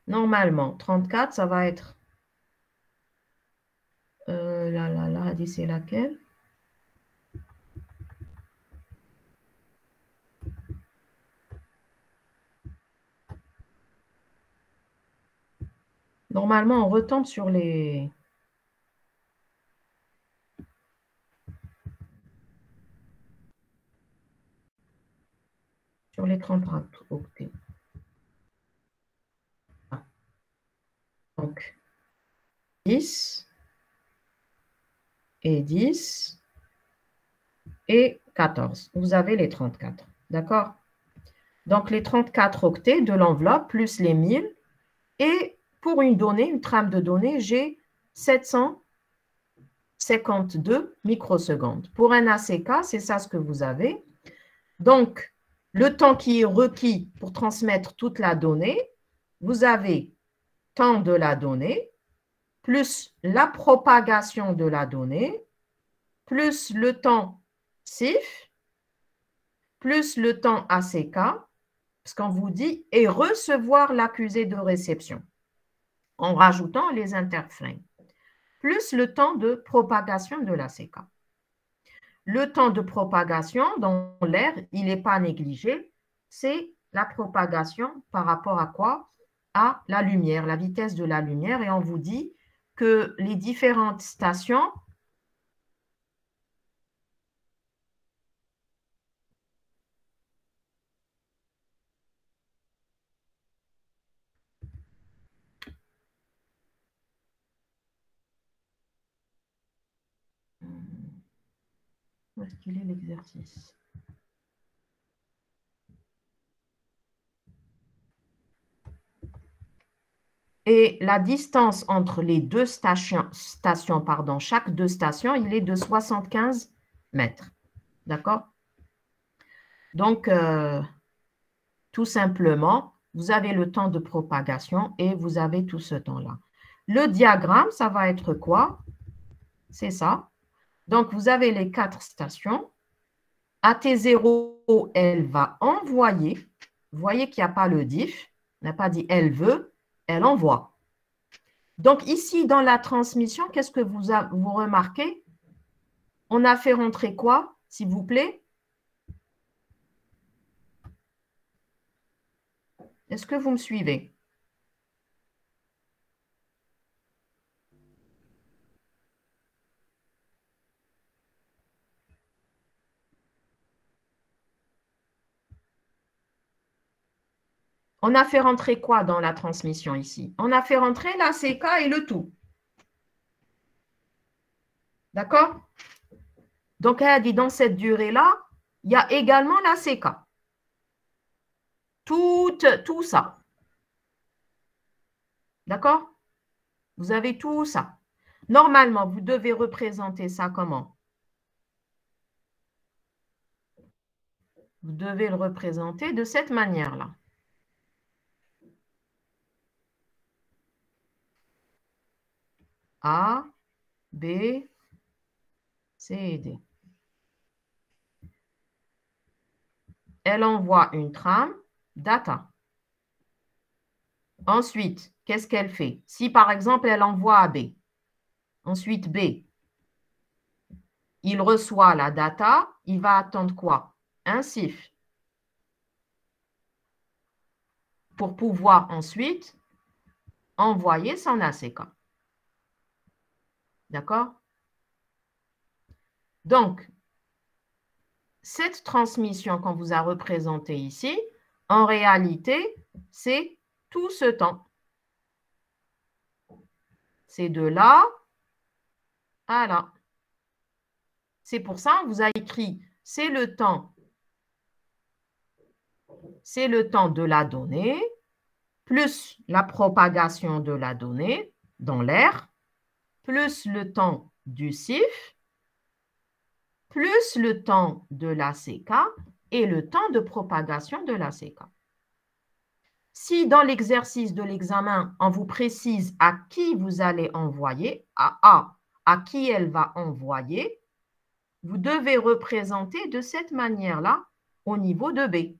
Normalement, 34, ça va être... c'est laquelle? Normalement, on retombe sur les 30 octets. Ah. Donc, 10 et 10 et 14. Vous avez les 34. D'accord? Donc, les 34 octets de l'enveloppe plus les 1000. Et pour une donnée, une trame de données, j'ai 752 microsecondes. Pour un ACK, c'est ça ce que vous avez. Donc, le temps qui est requis pour transmettre toute la donnée, vous avez temps de la donnée, plus la propagation de la donnée, plus le temps CIF, plus le temps ACK, parce qu'on vous dit, et recevoir l'accusé de réception, en rajoutant les interframes, plus le temps de propagation de l'ACK. Le temps de propagation dans l'air, il n'est pas négligé, c'est la propagation par rapport à quoi? À la lumière, la vitesse de la lumière. Et on vous dit que les différentes stations où est-ce qu'il est l'exercice? Et la distance entre les deux stations, chaque deux stations, il est de 75 mètres. D'accord? Donc, tout simplement, vous avez le temps de propagation et vous avez tout ce temps-là. Le diagramme, ça va être quoi? C'est ça. Donc, vous avez les 4 stations. AT0, elle va envoyer. Vous voyez qu'il n'y a pas le diff. On n'a pas dit elle veut, elle envoie. Donc, ici, dans la transmission, qu'est-ce que vous remarquez? On a fait rentrer quoi, s'il vous plaît? Est-ce que vous me suivez? On a fait rentrer quoi dans la transmission ici? On a fait rentrer la CK et le tout. D'accord? Donc, elle a dit dans cette durée-là, il y a également la CK. Tout ça. D'accord? Vous avez tout ça. Normalement, vous devez représenter ça comment? Vous devez le représenter de cette manière-là. A, B, C et D. Elle envoie une trame data. Ensuite, qu'est-ce qu'elle fait? Si par exemple, elle envoie à B, ensuite B, il reçoit la data, il va attendre quoi? Un CIF. Pour pouvoir ensuite envoyer son ACK. D'accord? Donc, cette transmission qu'on vous a représentée ici, en réalité, c'est tout ce temps. C'est de là à là. C'est pour ça qu'on vous a écrit, c'est le temps de la donnée plus la propagation de la donnée dans l'air, plus le temps du CIF, plus le temps de l'ACK et le temps de propagation de l'ACK. Si dans l'exercice de l'examen, on vous précise à qui vous allez envoyer, à A, à qui elle va envoyer, vous devez représenter de cette manière-là au niveau de B.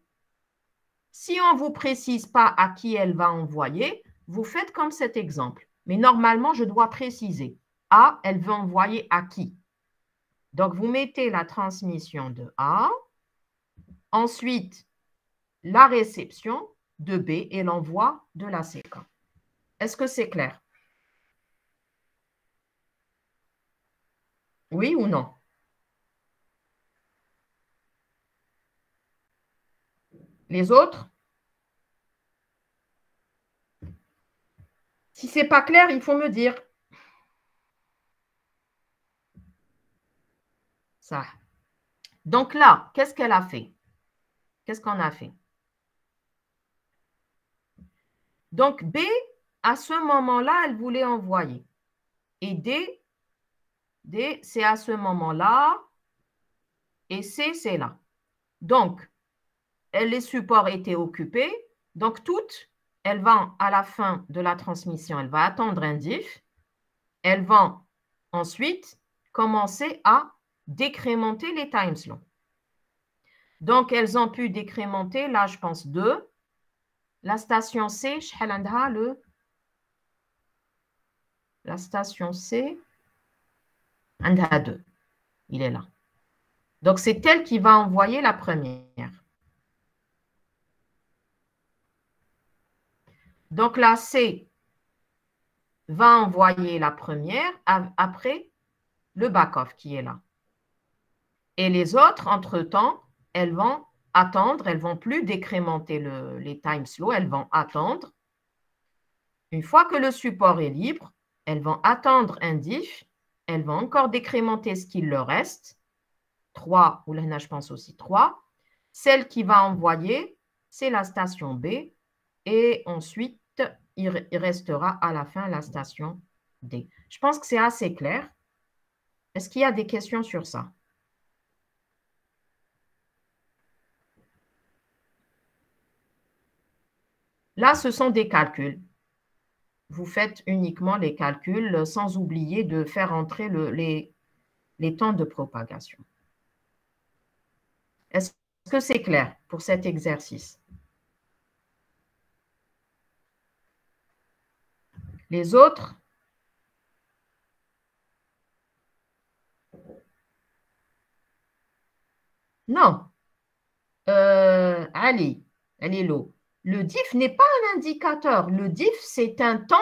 Si on ne vous précise pas à qui elle va envoyer, vous faites comme cet exemple. Mais normalement, je dois préciser. A, elle veut envoyer à qui? Donc, vous mettez la transmission de A, ensuite la réception de B et l'envoi de la CK. Est-ce que c'est clair? Oui ou non? Les autres? Si ce n'est pas clair, il faut me dire. Ça. Donc là, qu'est-ce qu'elle a fait? Qu'est-ce qu'on a fait? Donc B, à ce moment-là, elle voulait envoyer. Et D, c'est à ce moment-là. Et C, c'est là. Donc, les supports étaient occupés. Donc, toutes, elles vont, à la fin de la transmission, elle va attendre un diff. Elles vont ensuite commencer à décrémenter les time slots. Donc, elles ont pu décrémenter, là, je pense, 2. La station C, la station C, 2. Il est là. Donc, c'est elle qui va envoyer la première. Donc, la C va envoyer la première après le back-off qui est là. Et les autres, entre-temps, elles vont attendre, elles ne vont plus décrémenter les time slows, elles vont attendre. Une fois que le support est libre, elles vont attendre un diff, elles vont encore décrémenter ce qu'il leur reste, 3, ou là je pense aussi 3. Celle qui va envoyer, c'est la station B, et ensuite, il restera à la fin la station D. Je pense que c'est assez clair. Est-ce qu'il y a des questions sur ça? Là, ce sont des calculs. Vous faites uniquement les calculs sans oublier de faire entrer les temps de propagation. Est-ce que c'est clair pour cet exercice? Les autres? Non. Allez, l'eau. Le diff n'est pas un indicateur. Le diff, c'est un temps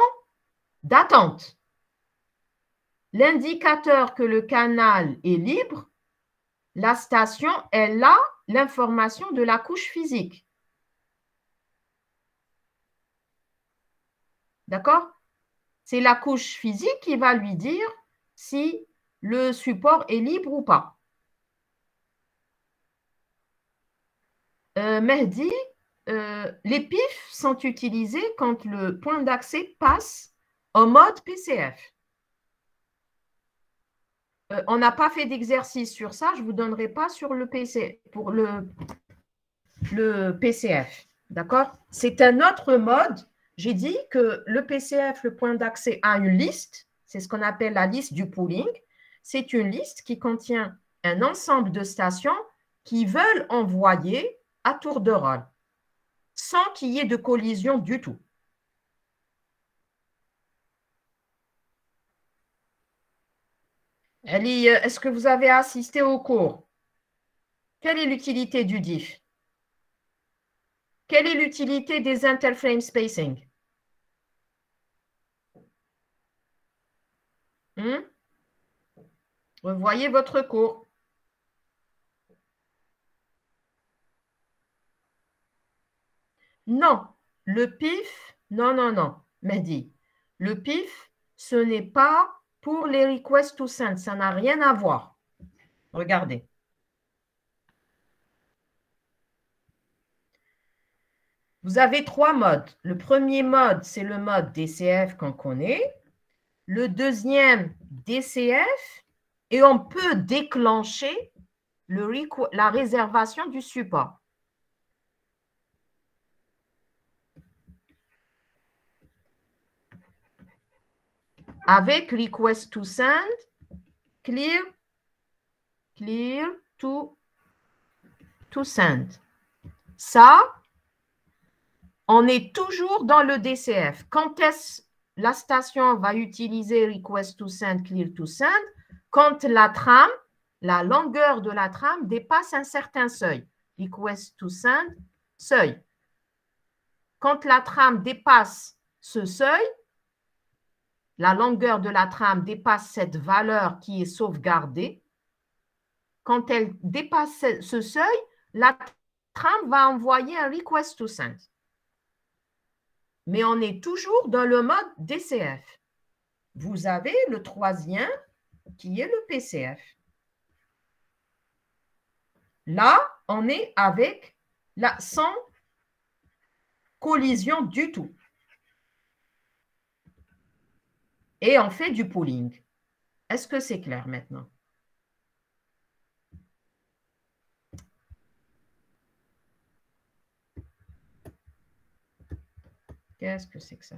d'attente. L'indicateur que le canal est libre, la station, elle a l'information de la couche physique. D'accord? C'est la couche physique qui va lui dire si le support est libre ou pas. Mehdi, les pifs sont utilisés quand le point d'accès passe en mode PCF. On n'a pas fait d'exercice sur ça, je ne vous donnerai pas sur le PC, pour le PCF. D'accord? C'est un autre mode. J'ai dit que le PCF, le point d'accès, a une liste. C'est ce qu'on appelle la liste du pooling. C'est une liste qui contient un ensemble de stations qui veulent envoyer à tour de rôle, sans qu'il y ait de collision du tout. Ali, est-ce que vous avez assisté au cours? Quelle est l'utilité du diff? Quelle est l'utilité des interframe spacing? Revoyez votre cours. Non, le PIF, non, Mehdi. Le PIF, ce n'est pas pour les requests to send, ça n'a rien à voir. Regardez. Vous avez trois modes. Le premier mode, c'est le mode DCF qu'on connaît. Le deuxième, DCF. Et on peut déclencher la réservation du support. Avec request to send, clear to send. Ça, on est toujours dans le DCF. Quand est-ce la station va utiliser request to send, clear to send? Quand la trame, la longueur de la trame dépasse un certain seuil. Request to send, seuil. Quand la trame dépasse ce seuil, la longueur de la trame dépasse cette valeur qui est sauvegardée. Quand elle dépasse ce seuil, la trame va envoyer un request to send. Mais on est toujours dans le mode DCF. Vous avez le troisième qui est le PCF. Là, on est avec sans collision du tout. Et on fait du pooling. Est-ce que c'est clair maintenant? Qu'est-ce que c'est que ça?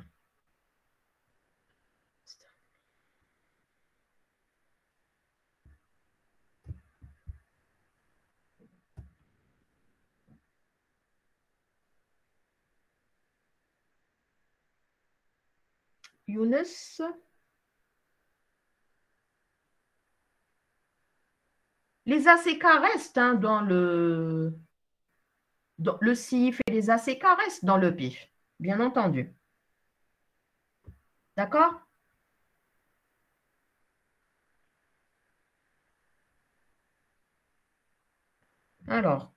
Younes? Les ACK restent dans le CIF et les ACK restent dans le PIF, bien entendu. D'accord? Alors,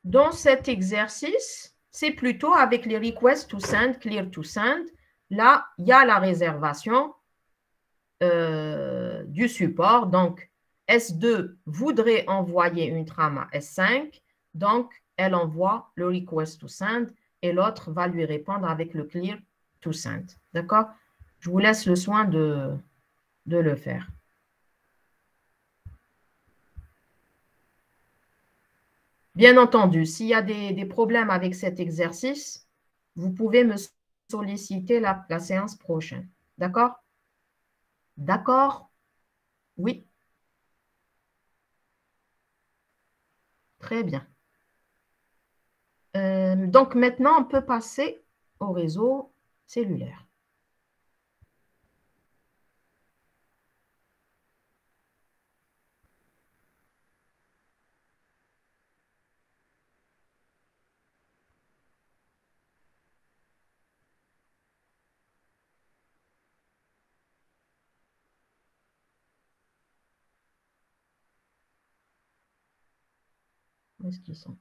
dans cet exercice, c'est plutôt avec les requests to send, clear to send. Là, il y a la réservation du support. Donc, S2 voudrait envoyer une trame à S5. Donc, elle envoie le request to send et l'autre va lui répondre avec le clear to send. D'accord? Je vous laisse le soin de le faire. Bien entendu, s'il y a des problèmes avec cet exercice, vous pouvez me solliciter la séance prochaine. D'accord? D'accord? Oui. Très bien. Donc maintenant, on peut passer au réseau cellulaire. Où est-ce qu'ils sont?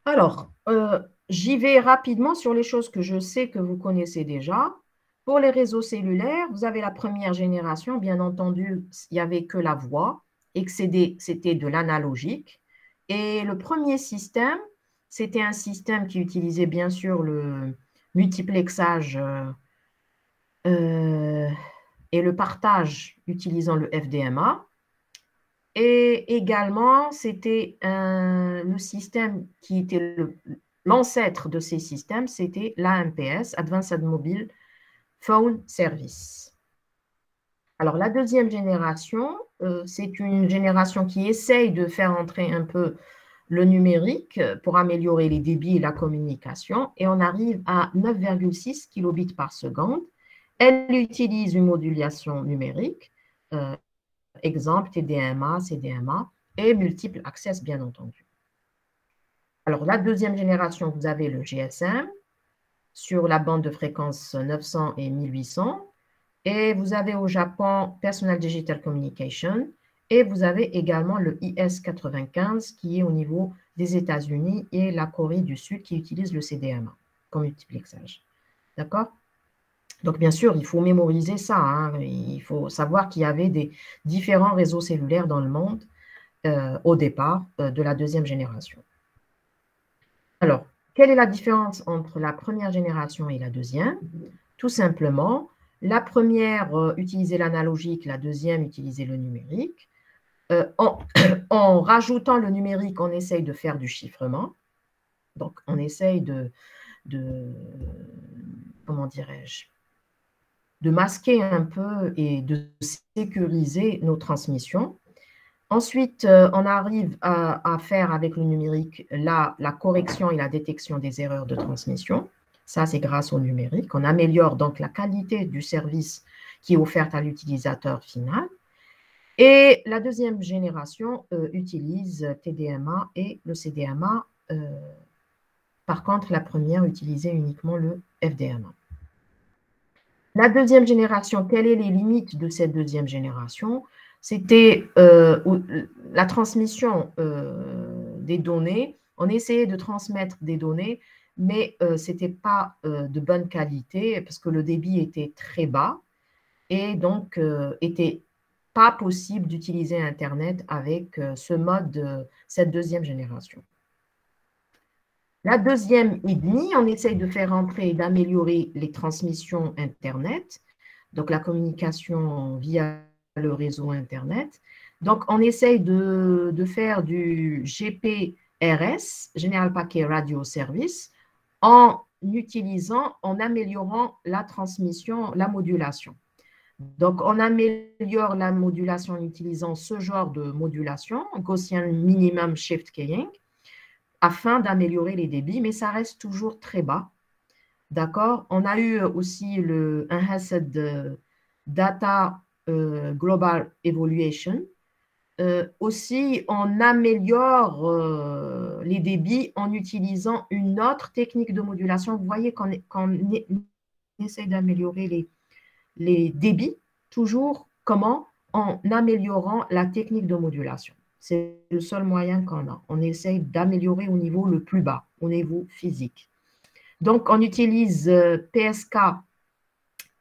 Alors, j'y vais rapidement sur les choses que je sais que vous connaissez déjà. Pour les réseaux cellulaires, vous avez la première génération. Bien entendu, il n'y avait que la voix et que c'était de l'analogique. Et le premier système, c'était un système qui utilisait bien sûr le multiplexage et le partage utilisant le FDMA. Et également, c'était le système qui était l'ancêtre de ces systèmes, c'était l'AMPS, Advanced Mobile Phone Service. Alors, la deuxième génération, c'est une génération qui essaye de faire entrer un peu le numérique pour améliorer les débits et la communication, et on arrive à 9,6 kilobits par seconde. Elle utilise une modulation numérique, exemple TDMA, CDMA et multiple access, bien entendu. Alors, la deuxième génération, vous avez le GSM sur la bande de fréquence 900 et 1800. Et vous avez au Japon Personal Digital Communication. Et vous avez également le IS-95 qui est au niveau des États-Unis et la Corée du Sud qui utilise le CDMA comme multiplexage. D'accord? Donc, bien sûr, il faut mémoriser ça, hein. Il faut savoir qu'il y avait des différents réseaux cellulaires dans le monde au départ de la deuxième génération. Alors, quelle est la différence entre la première génération et la deuxième? Tout simplement, la première utilisait l'analogique, la deuxième utilisait le numérique. En rajoutant le numérique, on essaye de faire du chiffrement. Donc, on essaye comment dirais-je, de masquer un peu et de sécuriser nos transmissions. Ensuite, on arrive à faire avec le numérique la correction et la détection des erreurs de transmission. Ça, c'est grâce au numérique. On améliore donc la qualité du service qui est offerte à l'utilisateur final. Et la deuxième génération utilise TDMA et le CDMA. Par contre, la première utilisait uniquement le FDMA. La deuxième génération, quelles sont les limites de cette deuxième génération? C'était la transmission des données. On essayait de transmettre des données, mais ce n'était pas de bonne qualité parce que le débit était très bas et donc n'était pas possible d'utiliser Internet avec ce mode, cette deuxième génération. La deuxième et demie, on essaye de faire entrer et d'améliorer les transmissions Internet, donc la communication via le réseau Internet. Donc, on essaye de faire du GPRS, General Packet Radio Service, en améliorant la transmission, la modulation. Donc, on améliore la modulation en utilisant ce genre de modulation, Gaussian Minimum Shift Keying, afin d'améliorer les débits, mais ça reste toujours très bas. D'accord? On a eu aussi le Enhanced Data Global Evaluation. Aussi, on améliore les débits en utilisant une autre technique de modulation. Vous voyez qu'on essaie d'améliorer les débits, toujours comment? En améliorant la technique de modulation. C'est le seul moyen qu'on a. On essaye d'améliorer au niveau le plus bas, au niveau physique. Donc, on utilise PSK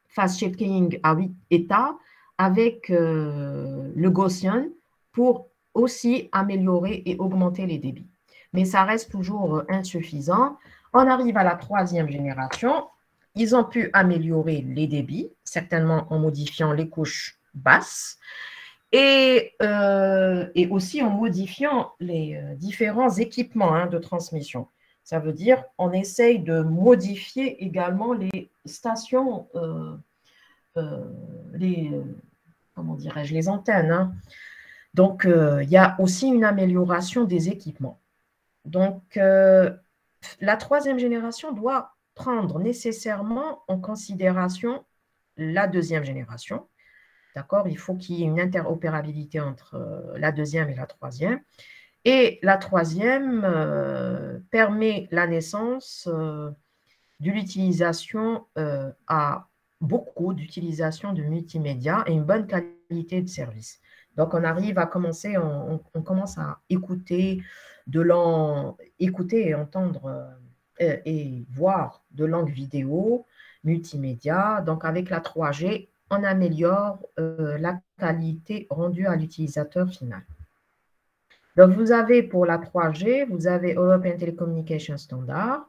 Fast Shift Keying à 8 états avec le Gaussian pour aussi améliorer et augmenter les débits. Mais ça reste toujours insuffisant. On arrive à la troisième génération. Ils ont pu améliorer les débits, certainement en modifiant les couches basses et aussi en modifiant les différents équipements de transmission. Ça veut dire on essaye de modifier également les stations, comment dirais-je, les antennes. Donc, il y a aussi une amélioration des équipements. Donc, la troisième génération doit prendre nécessairement en considération la deuxième génération. D'accord? Il faut qu'il y ait une interopérabilité entre la deuxième et la troisième. Et la troisième permet la naissance de l'utilisation à beaucoup d'utilisation de multimédia et une bonne qualité de service. Donc, on arrive à commencer, on commence à écouter écouter et entendre et voir de langues vidéo, multimédia. Donc, avec la 3G, on améliore la qualité rendue à l'utilisateur final. Donc, vous avez pour la 3G, vous avez European Telecommunication Standard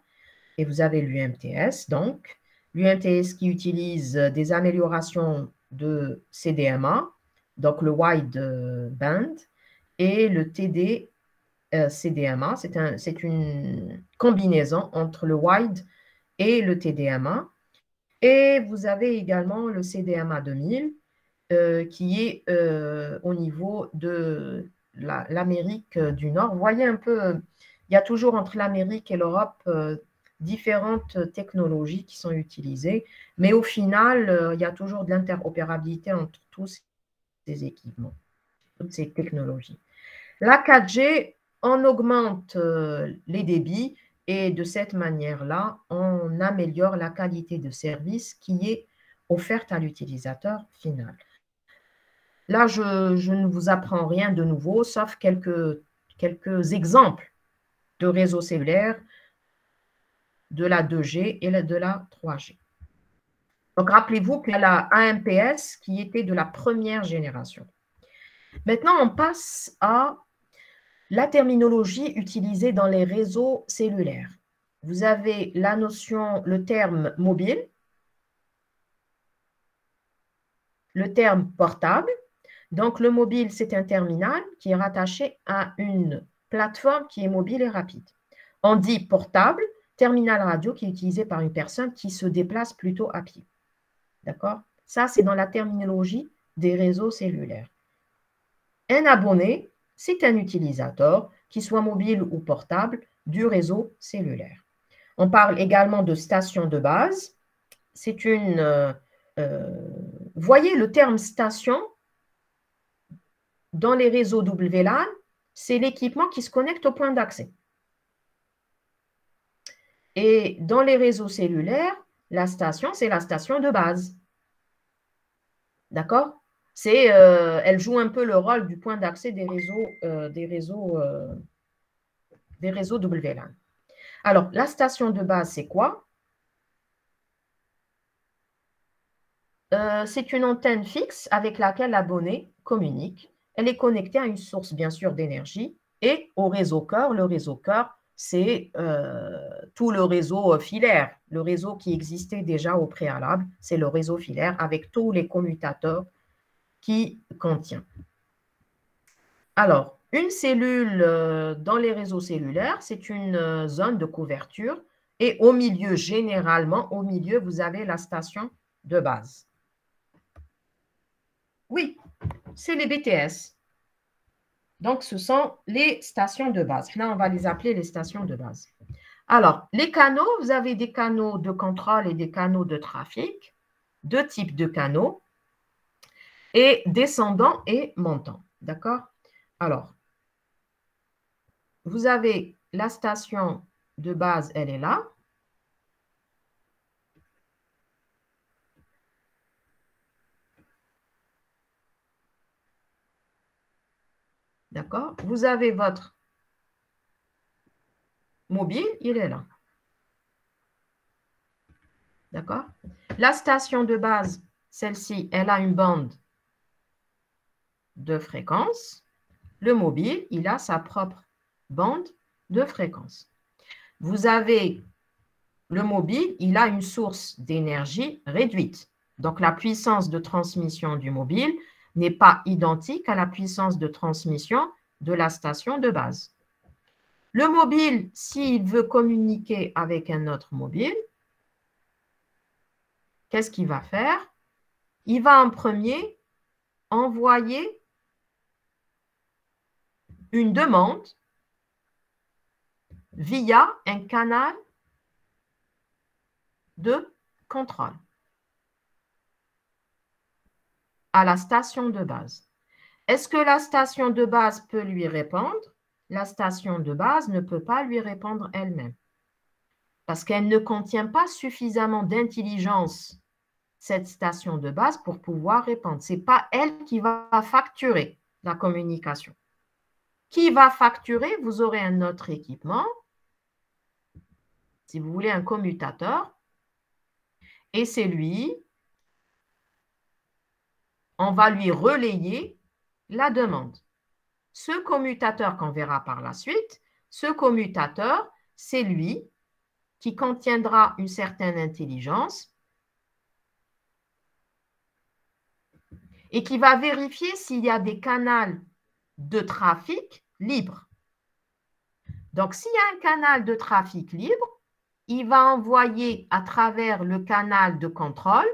et vous avez l'UMTS. Donc, l'UMTS qui utilise des améliorations de CDMA, donc le wide band, et le TD CDMA. C'est une combinaison entre le wide et le TDMA. Et vous avez également le CDMA 2000 qui est au niveau de l'Amérique du Nord. Vous voyez un peu, il y a toujours entre l'Amérique et l'Europe différentes technologies qui sont utilisées, mais au final, il y a toujours de l'interopérabilité entre tous ces équipements. toutes ces technologies. La 4G, on augmente les débits et de cette manière-là, on améliore la qualité de service qui est offerte à l'utilisateur final. Là, je ne vous apprends rien de nouveau, sauf quelques exemples de réseaux cellulaires de la 2G et de la 3G. Donc, rappelez-vous qu'il y a la AMPS qui était de la première génération. Maintenant, on passe à la terminologie utilisée dans les réseaux cellulaires. Vous avez la notion, le terme mobile, le terme portable. Donc, le mobile, c'est un terminal qui est rattaché à une plateforme qui est mobile et rapide. On dit portable, terminal radio qui est utilisé par une personne qui se déplace plutôt à pied. D'accord? Ça, c'est dans la terminologie des réseaux cellulaires. Un abonné, c'est un utilisateur, qu'il soit mobile ou portable, du réseau cellulaire. On parle également de station de base. C'est une... voyez le terme station dans les réseaux WLAN, c'est l'équipement qui se connecte au point d'accès. Et dans les réseaux cellulaires, la station, c'est la station de base. D'accord? Elle joue un peu le rôle du point d'accès des réseaux WLAN. Alors, la station de base, c'est quoi? C'est une antenne fixe avec laquelle l'abonné communique. Elle est connectée à une source, bien sûr, d'énergie et au réseau cœur. Le réseau cœur, c'est tout le réseau filaire, le réseau qui existait déjà au préalable. C'est le réseau filaire avec tous les commutateurs qui contient. Alors, une cellule dans les réseaux cellulaires, c'est une zone de couverture et au milieu, généralement, au milieu, vous avez la station de base. Oui, c'est les BTS. Donc, ce sont les stations de base. Là, on va les appeler les stations de base. Alors, les canaux, vous avez des canaux de contrôle et des canaux de trafic, deux types de canaux, et descendants et montants. D'accord? Alors, vous avez la station de base, elle est là. D'accord? Vous avez votre mobile, il est là. D'accord? La station de base, celle-ci, elle a une bande de fréquence. Le mobile, il a sa propre bande de fréquence. Vous avez le mobile, il a une source d'énergie réduite. Donc, la puissance de transmission du mobile n'est pas identique à la puissance de transmission de la station de base. Le mobile, s'il veut communiquer avec un autre mobile, qu'est-ce qu'il va faire? Il va en premier envoyer une demande via un canal de contrôle à la station de base. Est-ce que la station de base peut lui répondre? La station de base ne peut pas lui répondre elle-même parce qu'elle ne contient pas suffisamment d'intelligence, cette station de base, pour pouvoir répondre. Ce n'est pas elle qui va facturer la communication. Qui va facturer? Vous aurez un autre équipement, si vous voulez un commutateur, et c'est lui, on va lui relayer la demande. Ce commutateur qu'on verra par la suite, ce commutateur, c'est lui qui contiendra une certaine intelligence et qui va vérifier s'il y a des canaux de trafic libres. Donc, s'il y a un canal de trafic libre, il va envoyer à travers le canal de contrôle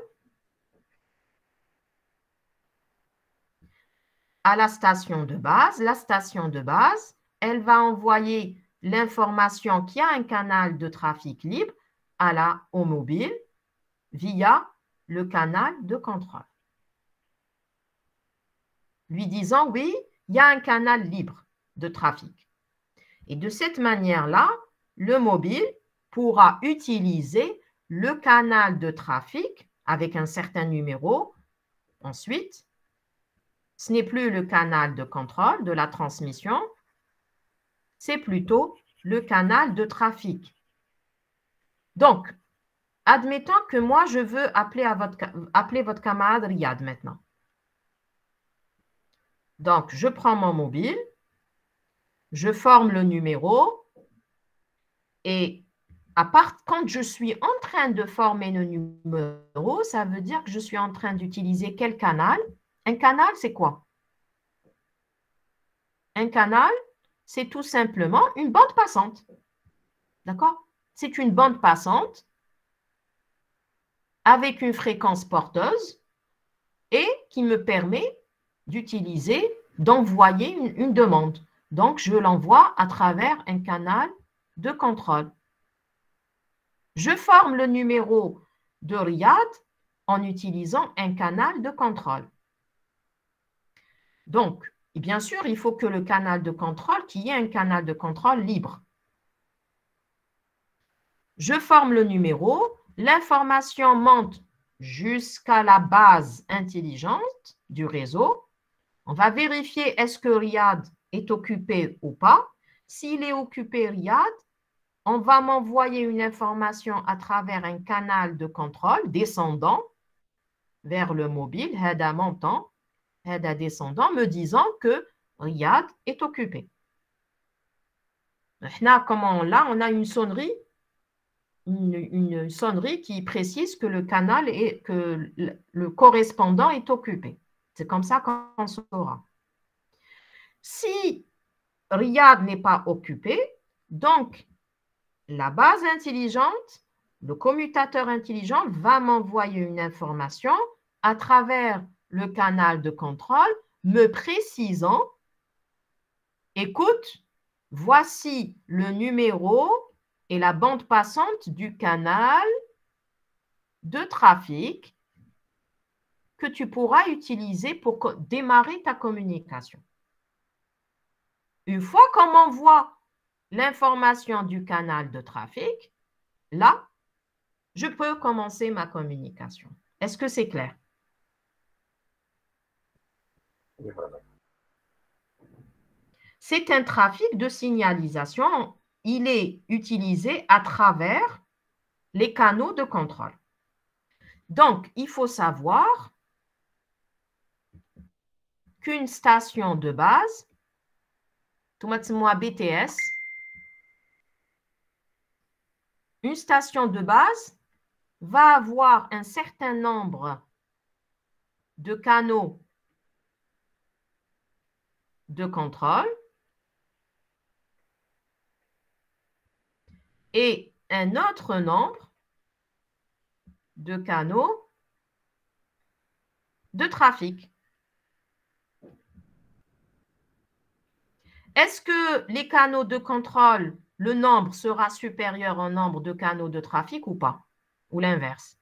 à la station de base. La station de base, elle va envoyer l'information qu'il y a un canal de trafic libre au mobile via le canal de contrôle. Lui disant, oui, il y a un canal libre de trafic. Et de cette manière-là, le mobile pourra utiliser le canal de trafic avec un certain numéro. Ensuite, ce n'est plus le canal de contrôle de la transmission, c'est plutôt le canal de trafic. Donc, admettons que moi, je veux appeler votre camarade Riyad maintenant. Donc, je prends mon mobile, je forme le numéro et quand je suis en train de former le numéro, ça veut dire que je suis en train d'utiliser quel canal? Un canal, c'est quoi? Un canal, c'est tout simplement une bande passante. D'accord? C'est une bande passante avec une fréquence porteuse et qui me permet d'envoyer une demande. Donc, je l'envoie à travers un canal de contrôle. Je forme le numéro de Riyad en utilisant un canal de contrôle. Donc, bien sûr, il faut que le canal de contrôle, qu'il y ait un canal de contrôle libre. Je forme le numéro, l'information monte jusqu'à la base intelligente du réseau. On va vérifier est-ce que Riyad est occupé ou pas. S'il est occupé, Riyad, on va m'envoyer une information à travers un canal de contrôle descendant vers le mobile, Hada montant, Hada descendant, me disant que Riyad est occupé. Là, on a une sonnerie, une sonnerie qui précise que le canal que le correspondant est occupé. C'est comme ça qu'on saura. Si Riyad n'est pas occupé, donc la base intelligente, le commutateur intelligent va m'envoyer une information à travers le canal de contrôle me précisant, écoute, voici le numéro et la bande passante du canal de trafic que tu pourras utiliser pour démarrer ta communication. Une fois qu'on m'envoie l'information du canal de trafic, là, je peux commencer ma communication. Est-ce que c'est clair? C'est un trafic de signalisation. Il est utilisé à travers les canaux de contrôle. Donc, il faut savoir qu'une station de base, moi BTS, une station de base va avoir un certain nombre de canaux de contrôle et un autre nombre de canaux de trafic. Est-ce que les canaux de contrôle, le nombre sera supérieur au nombre de canaux de trafic ou pas? Ou l'inverse?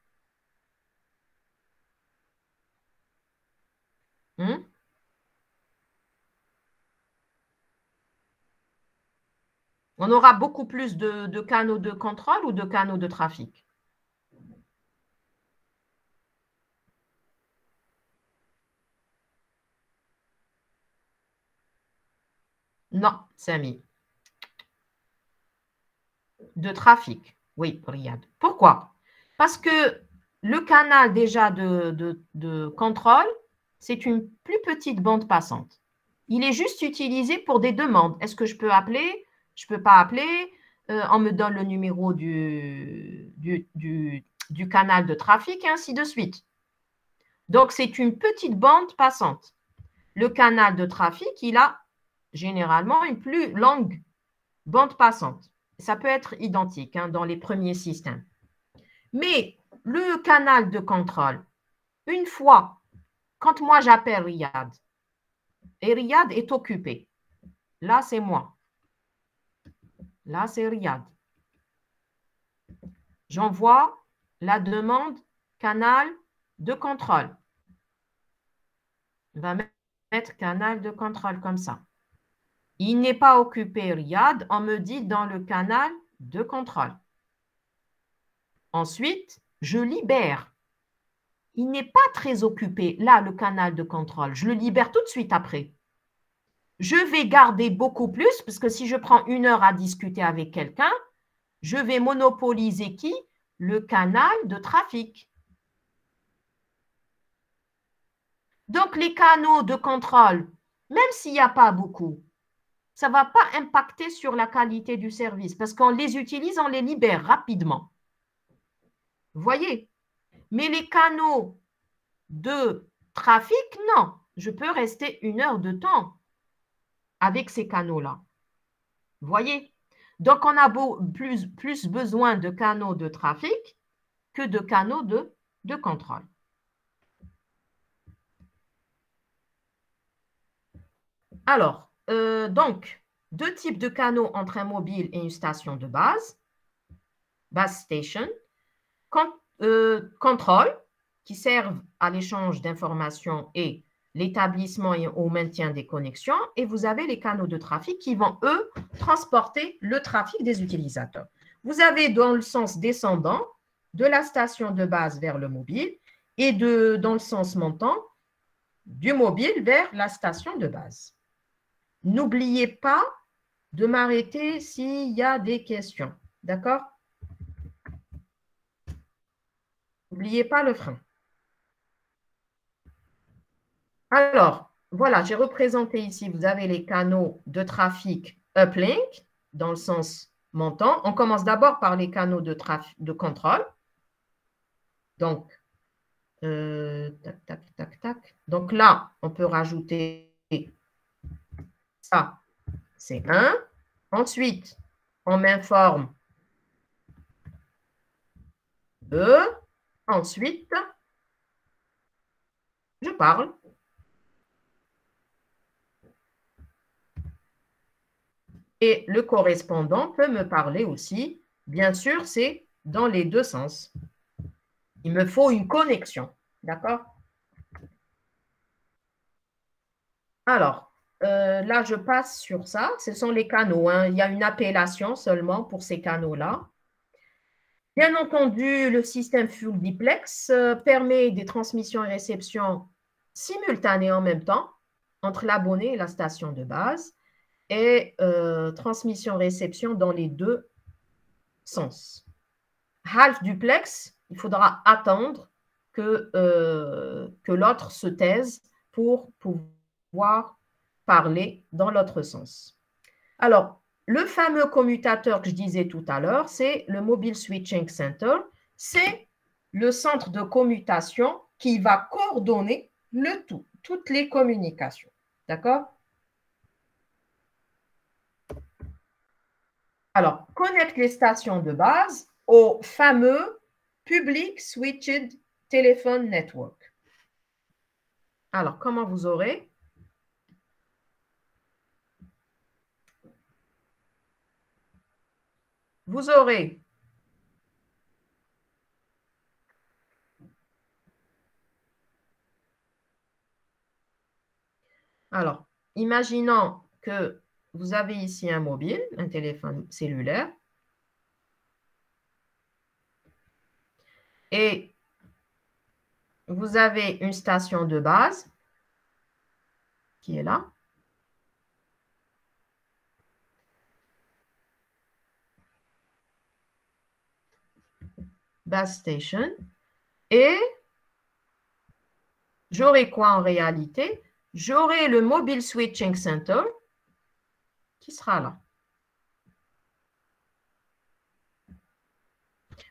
On aura beaucoup plus de canaux de contrôle ou de canaux de trafic? Non, Samy. De trafic, oui, Riyad. Pourquoi? Parce que le canal déjà de contrôle, c'est une plus petite bande passante. Il est juste utilisé pour des demandes. Est-ce que je peux appeler? Je ne peux pas appeler. On me donne le numéro du canal de trafic et ainsi de suite. Donc, c'est une petite bande passante. Le canal de trafic, il a généralement une plus longue bande passante. Ça peut être identique dans les premiers systèmes. Mais le canal de contrôle, une fois, quand moi j'appelle Riyad, et Riyad est occupé, là c'est moi, là c'est Riyad. J'envoie la demande canal de contrôle. On va mettre canal de contrôle comme ça. Il n'est pas occupé, Riyad, on me dit dans le canal de contrôle. Ensuite, je libère. Il n'est pas très occupé, là, le canal de contrôle. Je le libère tout de suite après. Je vais garder beaucoup plus, parce que si je prends 1 heure à discuter avec quelqu'un, je vais monopoliser qui? Le canal de trafic. Donc, les canaux de contrôle, même s'il n'y a pas beaucoup, ça ne va pas impacter sur la qualité du service, parce qu'on les utilise, on les libère rapidement. Vous voyez? Mais les canaux de trafic, non. Je peux rester 1 heure de temps avec ces canaux-là. Vous voyez? Donc, on a plus besoin de canaux de trafic que de canaux de contrôle. Alors, donc, 2 types de canaux entre un mobile et une station de base station, contrôle, qui servent à l'échange d'informations et l'établissement et au maintien des connexions, et vous avez les canaux de trafic qui vont, eux, transporter le trafic des utilisateurs. Vous avez dans le sens descendant de la station de base vers le mobile et dans le sens montant du mobile vers la station de base. N'oubliez pas de m'arrêter s'il y a des questions. D'accord? N'oubliez pas le frein. Alors, voilà, j'ai représenté ici, vous avez les canaux de trafic uplink, dans le sens montant. On commence d'abord par les canaux de contrôle. Donc, tac, tac, tac, tac. Donc là, on peut rajouter ça, c'est 1. Ensuite, on m'informe 2. Ensuite, je parle. Et le correspondant peut me parler aussi. Bien sûr, c'est dans les 2 sens. Il me faut une connexion. D'accord? Alors, là, je passe sur ça. Ce sont les canaux. Hein. Il y a une appellation seulement pour ces canaux-là. Bien entendu, le système full duplex permet des transmissions et réceptions simultanées en même temps entre l'abonné et la station de base et transmission-réception dans les 2 sens. Half duplex, il faudra attendre que l'autre se taise pour pouvoir parler dans l'autre sens. Alors, le fameux commutateur que je disais tout à l'heure, c'est le Mobile Switching Center. C'est le centre de commutation qui va coordonner le tout, toutes les communications. D'accord? Alors, connecte les stations de base au fameux Public Switched Telephone Network. Alors, comment vous aurez? Vous aurez alors, imaginons que vous avez ici un mobile, un téléphone cellulaire, et vous avez une station de base qui est là. Base station. Et j'aurai quoi en réalité? J'aurai le Mobile Switching Center qui sera là.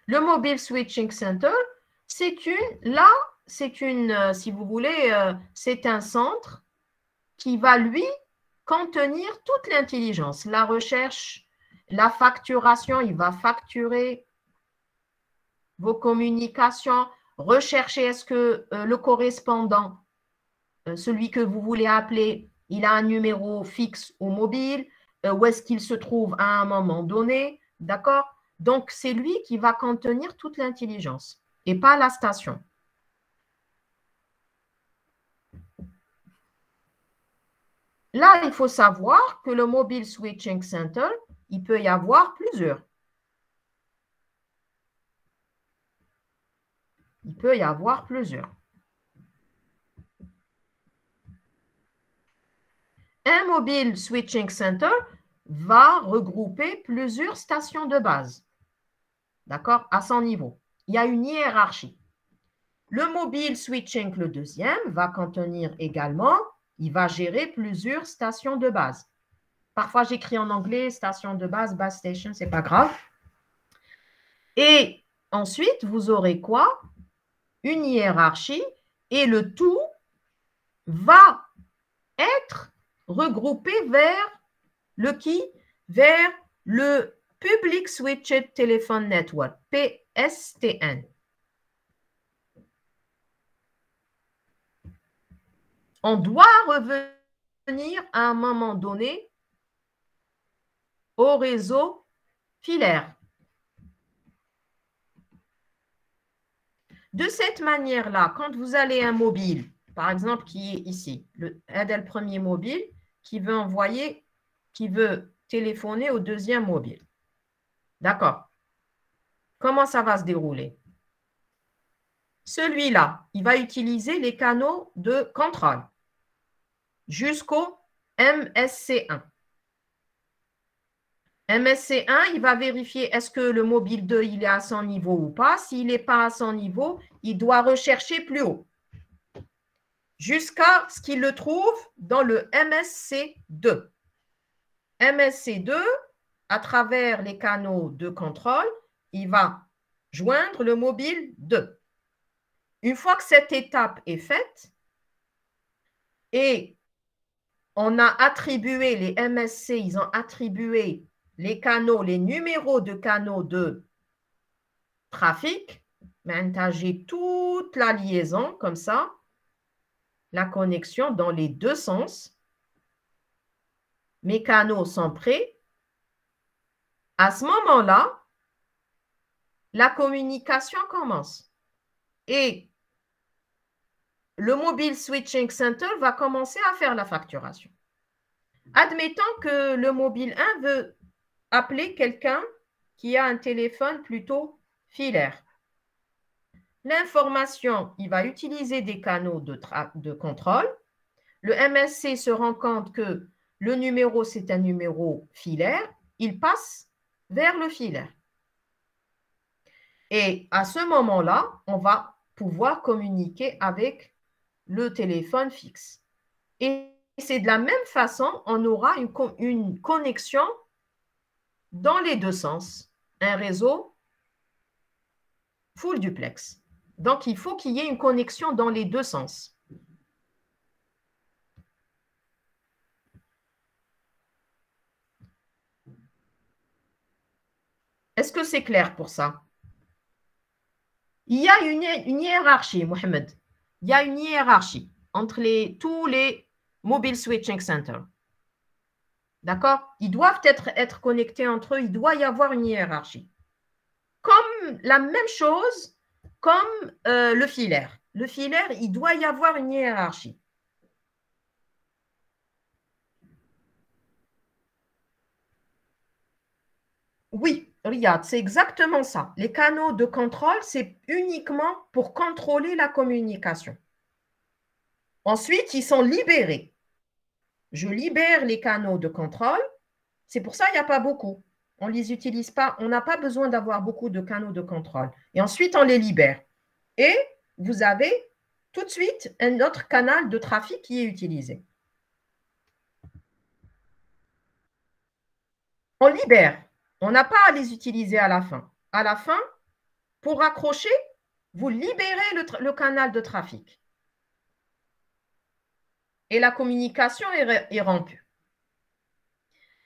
Le Mobile Switching Center, si vous voulez, c'est un centre qui va, lui, contenir toute l'intelligence, la recherche, la facturation, il va facturer vos communications, rechercher est-ce que le correspondant, celui que vous voulez appeler, il a un numéro fixe ou mobile, où est-ce qu'il se trouve à un moment donné, d'accord? Donc, c'est lui qui va contenir toute l'intelligence et pas la station. Là, il faut savoir que le Mobile Switching Center, il peut y avoir plusieurs. Il peut y avoir plusieurs. Un Mobile Switching Center va regrouper plusieurs stations de base, d'accord, à son niveau. Il y a une hiérarchie. Le Mobile Switching, le deuxième, va contenir également, il va gérer plusieurs stations de base. Parfois, j'écris en anglais station de base, base station, c'est pas grave. Et ensuite, vous aurez quoi? Une hiérarchie et le tout va être regroupé vers le qui? Vers le Public Switched Telephone Network, PSTN. On doit revenir à un moment donné au réseau filaire. De cette manière-là, quand vous allez un mobile, par exemple, qui est ici, le premier mobile, qui veut envoyer, qui veut téléphoner au deuxième mobile. D'accord. Comment ça va se dérouler? Celui-là, il va utiliser les canaux de contrôle jusqu'au MSC1. MSC1, il va vérifier est-ce que le mobile 2 il est à son niveau ou pas. S'il n'est pas à son niveau, il doit rechercher plus haut jusqu'à ce qu'il le trouve dans le MSC2. MSC2, à travers les canaux de contrôle, il va joindre le mobile 2. Une fois que cette étape est faite et on a attribué les MSC, ils ont attribué les canaux, les numéros de canaux de trafic, j'ai toute la liaison comme ça, la connexion dans les deux sens. Mes canaux sont prêts. À ce moment-là, la communication commence. Et le Mobile Switching Center va commencer à faire la facturation. Admettons que le mobile 1 veut appeler quelqu'un qui a un téléphone plutôt filaire. L'information, il va utiliser des canaux de contrôle. Le MSC se rend compte que le numéro, c'est un numéro filaire. Il passe vers le filaire. Et à ce moment-là, on va pouvoir communiquer avec le téléphone fixe. Et c'est de la même façon, on aura une connexion dans les deux sens, un réseau full duplex. Donc, il faut qu'il y ait une connexion dans les deux sens. Est-ce que c'est clair pour ça? Il y a une hiérarchie, Mohamed. Il y a une hiérarchie entre tous les mobile switching centers. D'accord? Ils doivent être connectés entre eux. Il doit y avoir une hiérarchie. Comme la même chose comme le filaire. Le filaire, il doit y avoir une hiérarchie. Oui, Riyad, c'est exactement ça. Les canaux de contrôle, c'est uniquement pour contrôler la communication. Ensuite, ils sont libérés. Je libère les canaux de contrôle. C'est pour ça qu'il n'y a pas beaucoup. On ne les utilise pas. On n'a pas besoin d'avoir beaucoup de canaux de contrôle. Et ensuite, on les libère. Et vous avez tout de suite un autre canal de trafic qui est utilisé. On libère. On n'a pas à les utiliser à la fin. À la fin, pour raccrocher, vous libérez le canal de trafic. Et la communication est rompue.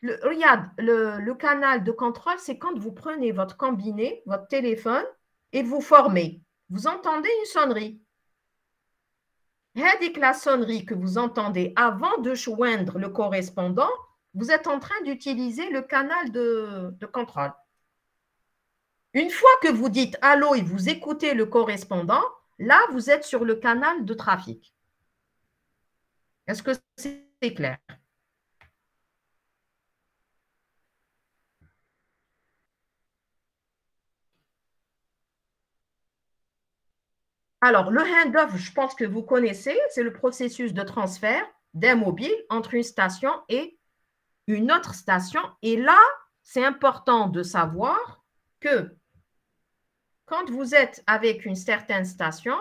Regarde, le canal de contrôle, c'est quand vous prenez votre combiné, votre téléphone, et vous formez. Vous entendez une sonnerie. Dès que la sonnerie que vous entendez avant de joindre le correspondant, vous êtes en train d'utiliser le canal de contrôle. Une fois que vous dites allô et vous écoutez le correspondant, là, vous êtes sur le canal de trafic. Est-ce que c'est clair? Alors, le handoff, je pense que vous connaissez, c'est le processus de transfert d'un mobile entre une station et une autre station. Et là, c'est important de savoir que quand vous êtes avec une certaine station,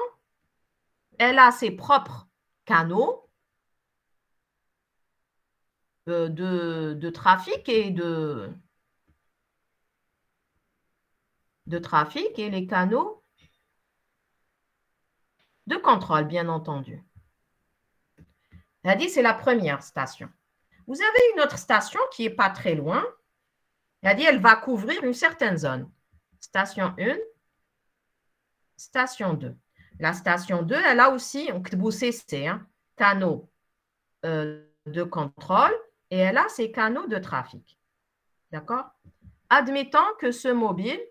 elle a ses propres canaux de trafic et de trafic et les canaux de contrôle, bien entendu. C'est-à-dire, c'est la première station. Vous avez une autre station qui n'est pas très loin. C'est-à-dire, elle va couvrir une certaine zone. Station 1, station 2. La station 2, elle a aussi, vous CC, hein, canaux de contrôle et elle a ses canaux de trafic. D'accord? Admettons que ce mobile,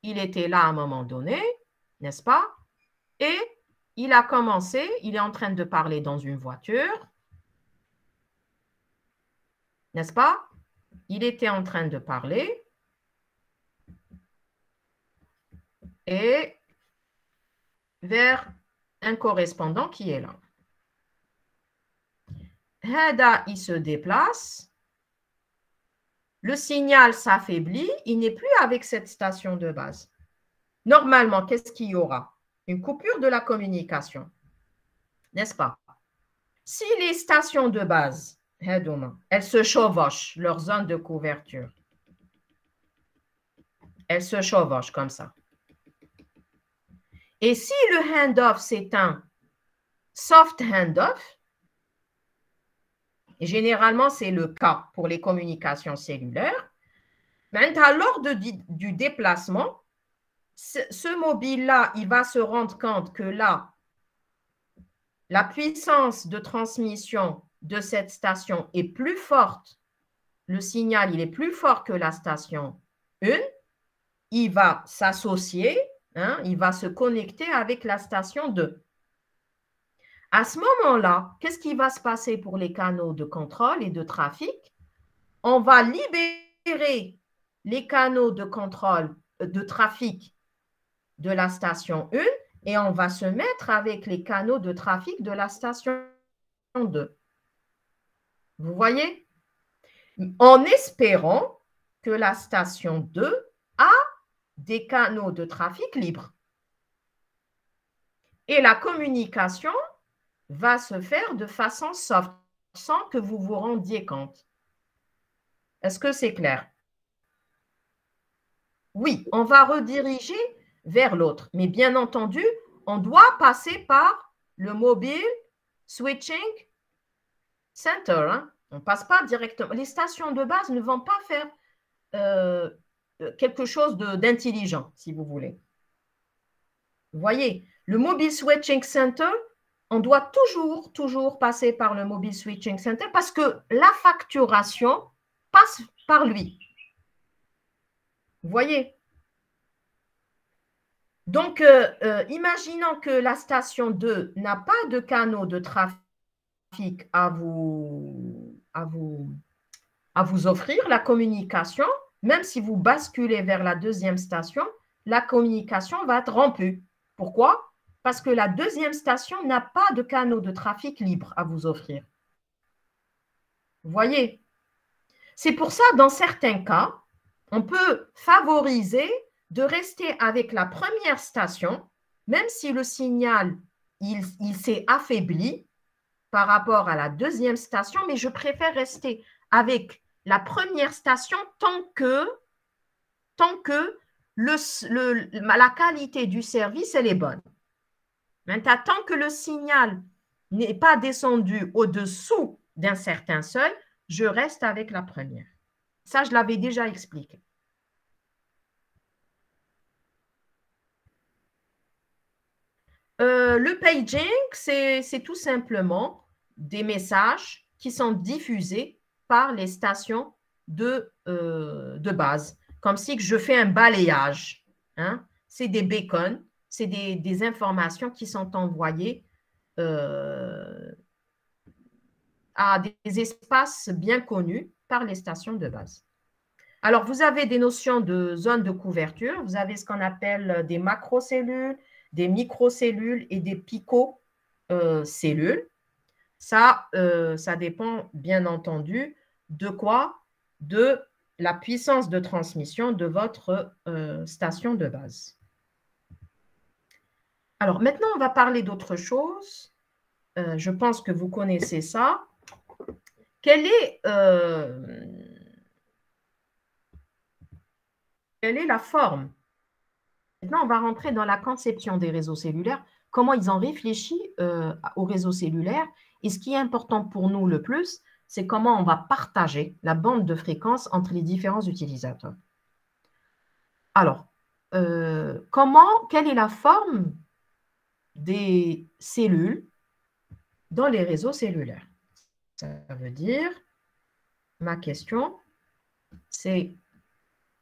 il était là à un moment donné, n'est-ce pas? Et il a commencé, il est en train de parler dans une voiture, n'est-ce pas? Il était en train de parler et vers un correspondant qui est là. Hada, il se déplace, le signal s'affaiblit, il n'est plus avec cette station de base. Normalement, qu'est-ce qu'il y aura? Une coupure de la communication, n'est-ce pas? Si les stations de base, elles se chevauchent, leur zone de couverture, elles se chevauchent comme ça. Et si le handoff, c'est un soft handoff, et généralement, c'est le cas pour les communications cellulaires, maintenant, lors du déplacement, ce mobile-là, il va se rendre compte que là, la puissance de transmission de cette station est plus forte. Le signal, il est plus fort que la station 1. Il va s'associer, hein, il va se connecter avec la station 2. À ce moment-là, qu'est-ce qui va se passer pour les canaux de contrôle et de trafic? On va libérer les canaux de contrôle de trafic de la station 1 et on va se mettre avec les canaux de trafic de la station 2. Vous voyez? En espérant que la station 2 a des canaux de trafic libres. Et la communication va se faire de façon soft, sans que vous vous rendiez compte. Est-ce que c'est clair? Oui, on va rediriger vers l'autre. Mais bien entendu, on doit passer par le Mobile Switching Center. Hein. On ne passe pas directement. Les stations de base ne vont pas faire quelque chose d'intelligent, si vous voulez. Vous voyez, le Mobile Switching Center, on doit toujours passer par le Mobile Switching Center parce que la facturation passe par lui. Vous voyez? Donc, imaginons que la station 2 n'a pas de canaux de trafic à vous offrir, la communication, même si vous basculez vers la deuxième station, la communication va être rompue. Pourquoi? Parce que la deuxième station n'a pas de canaux de trafic libre à vous offrir. Vous voyez? C'est pour ça, dans certains cas, on peut favoriser de rester avec la première station, même si le signal, il s'est affaibli par rapport à la deuxième station, mais je préfère rester avec la première station tant que la qualité du service, elle est bonne. Maintenant, tant que le signal n'est pas descendu au-dessous d'un certain seuil, je reste avec la première. Ça, je l'avais déjà expliqué. Le paging, c'est tout simplement des messages qui sont diffusés par les stations de base. Comme si je fais un balayage. Hein? C'est des beacons, c'est des informations qui sont envoyées à des espaces bien connus par les stations de base. Alors, vous avez des notions de zone de couverture, vous avez ce qu'on appelle des macrocellules, des microcellules et des picocellules. Ça dépend bien entendu de quoi? De la puissance de transmission de votre station de base. Alors maintenant, on va parler d'autre chose. Je pense que vous connaissez ça. Quelle est la forme? Maintenant, on va rentrer dans la conception des réseaux cellulaires, comment ils ont réfléchi aux réseaux cellulaires. Et ce qui est important pour nous le plus, c'est comment on va partager la bande de fréquence entre les différents utilisateurs. Alors, quelle est la forme des cellules dans les réseaux cellulaires? Ça veut dire, ma question, c'est,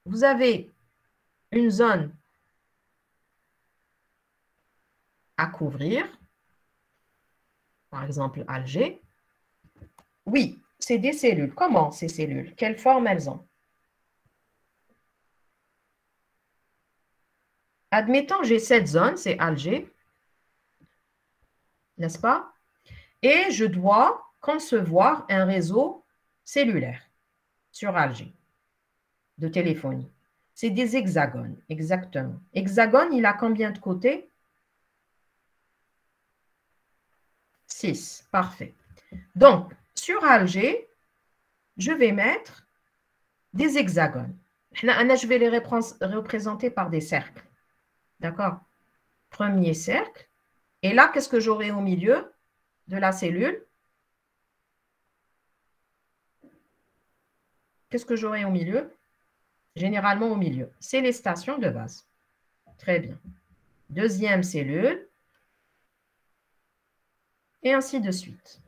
vous avez une zone à couvrir, par exemple Alger. Oui, c'est des cellules. Comment ces cellules? Quelle forme elles ont? Admettons, j'ai cette zone, c'est Alger, n'est-ce pas? Et je dois concevoir un réseau cellulaire sur Alger de téléphonie. C'est des hexagones, exactement. Hexagone, il a combien de côtés? 6, parfait. Donc, sur Alger, je vais mettre des hexagones. Je vais les représenter par des cercles. D'accord? Premier cercle. Et là, qu'est-ce que j'aurai au milieu de la cellule? Qu'est-ce que j'aurai au milieu? Généralement au milieu. C'est les stations de base. Très bien. Deuxième cellule. Et ainsi de suite.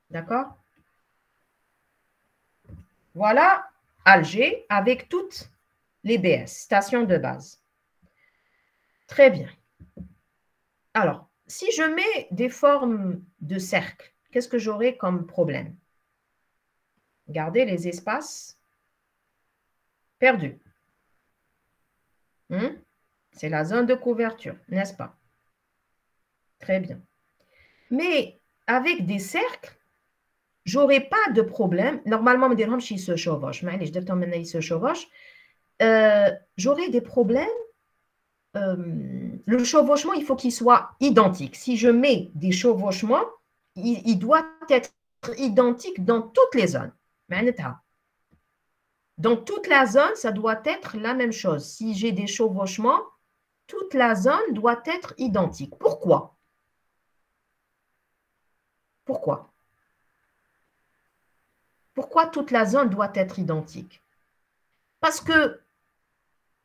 D'accord? Voilà Alger avec toutes les BS, stations de base. Très bien. Alors, si je mets des formes de cercle, qu'est-ce que j'aurai comme problème? Regardez les espaces perdus. C'est la zone de couverture, n'est-ce pas? Très bien. Mais avec des cercles, j'aurai pas de problème. Normalement, ils se chevauchent. J'aurai des problèmes. Le chevauchement, il faut qu'il soit identique. Si je mets des chevauchements, il doit être identique dans toutes les zones. Dans toute la zone, ça doit être la même chose. Si j'ai des chevauchements, toute la zone doit être identique. Pourquoi? Pourquoi? Pourquoi toute la zone doit être identique? Parce que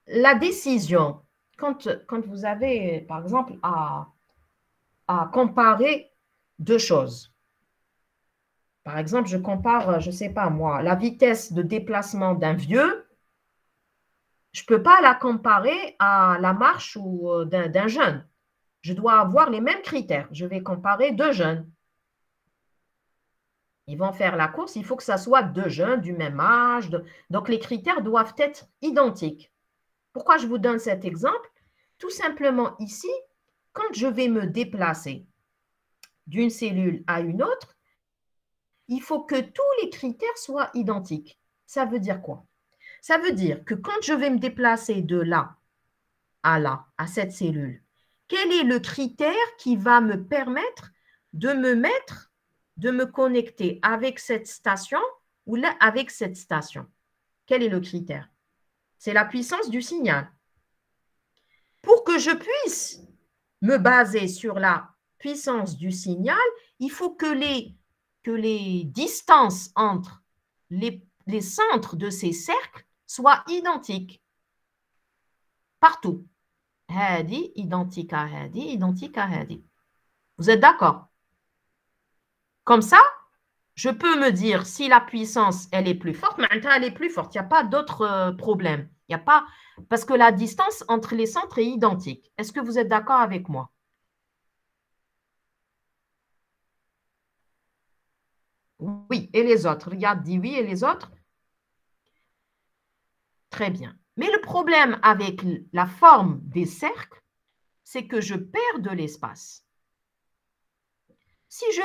la décision, quand vous avez, par exemple, à comparer deux choses. Par exemple, je compare, je ne sais pas moi, la vitesse de déplacement d'un vieux, je ne peux pas la comparer à la marche ou d'un jeune. Je dois avoir les mêmes critères. Je vais comparer deux jeunes. Ils vont faire la course, il faut que ça soit deux jeunes du même âge. Donc, les critères doivent être identiques. Pourquoi je vous donne cet exemple? Tout simplement ici, quand je vais me déplacer d'une cellule à une autre, il faut que tous les critères soient identiques. Ça veut dire quoi? Ça veut dire que quand je vais me déplacer de là, à cette cellule, quel est le critère qui va me permettre de me connecter avec cette station ou là, avec cette station? Quel est le critère? C'est la puissance du signal. Pour que je puisse me baser sur la puissance du signal, il faut que les distances entre les centres de ces cercles soient identiques partout. Hadi, identique à Hadi, identique à Hadi. Vous êtes d'accord? Comme ça, je peux me dire si la puissance, elle est plus forte, mais elle est plus forte. Il n'y a pas d'autre problème. Il n'y a pas, parce que la distance entre les centres est identique. Est-ce que vous êtes d'accord avec moi? Oui, et les autres? Regarde, dis oui, et les autres? Très bien. Mais le problème avec la forme des cercles, c'est que je perds de l'espace. Si je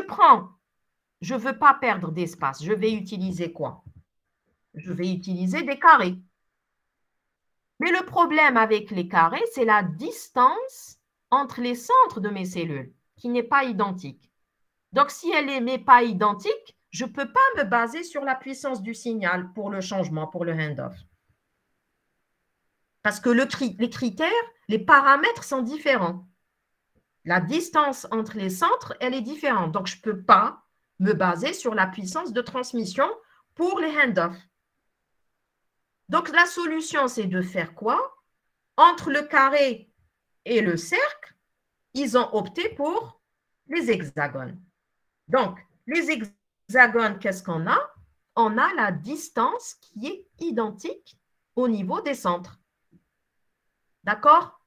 ne veux pas perdre d'espace, je vais utiliser quoi? Je vais utiliser des carrés. Mais le problème avec les carrés, c'est la distance entre les centres de mes cellules, qui n'est pas identique. Donc, si elle n'est pas identique, je ne peux pas me baser sur la puissance du signal pour le changement, pour le handoff. Parce que les critères, les paramètres sont différents. La distance entre les centres, elle est différente. Donc, je ne peux pas me baser sur la puissance de transmission pour les handoffs. Donc, la solution, c'est de faire quoi? Entre le carré et le cercle, ils ont opté pour les hexagones. Donc, les hexagones, qu'est-ce qu'on a? On a la distance qui est identique au niveau des centres. D'accord?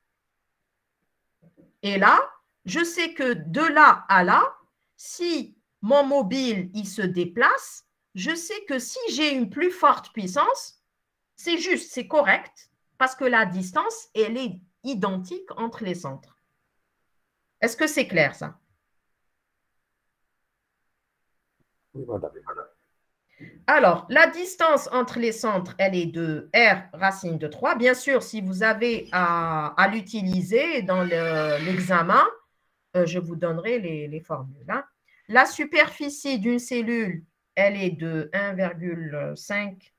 Et là, je sais que de là à là, si mon mobile il se déplace, je sais que si j'ai une plus forte puissance, c'est juste, c'est correct, parce que la distance, elle est identique entre les centres. Est-ce que c'est clair, ça? Oui, madame. Alors, la distance entre les centres, elle est de R racine de 3. Bien sûr, si vous avez à l'utiliser dans l'examen, je vous donnerai les formules. Hein. La superficie d'une cellule, elle est de 1,5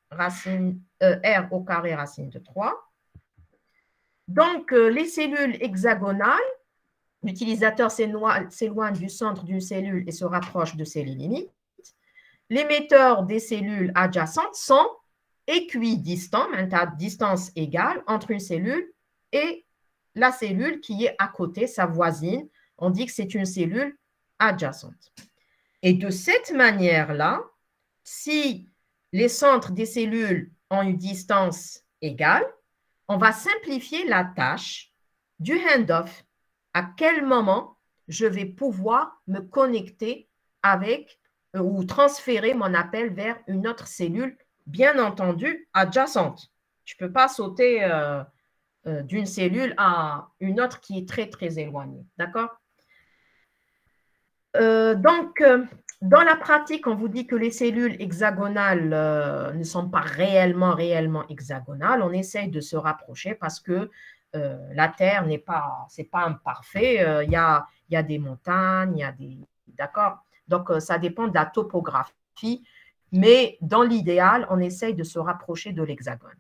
R au carré racine de 3. Donc, les cellules hexagonales, l'utilisateur s'éloigne du centre d'une cellule et se rapproche de ses limites. L'émetteur des cellules adjacentes sont équidistants, à distance égale, entre une cellule et la cellule qui est à côté, sa voisine. On dit que c'est une cellule adjacente. Et de cette manière-là, si les centres des cellules ont une distance égale, on va simplifier la tâche du handoff. À quel moment je vais pouvoir me connecter avec ou transférer mon appel vers une autre cellule, bien entendu, adjacente. Je ne peux pas sauter d'une cellule à une autre qui est très, très éloignée. D'accord? Donc, dans la pratique, on vous dit que les cellules hexagonales ne sont pas réellement hexagonales. On essaye de se rapprocher parce que la Terre n'est pas, c'est pas imparfait. Il y a des montagnes, il y a des, d'accord. Donc, ça dépend de la topographie, mais dans l'idéal, on essaye de se rapprocher de l'hexagone.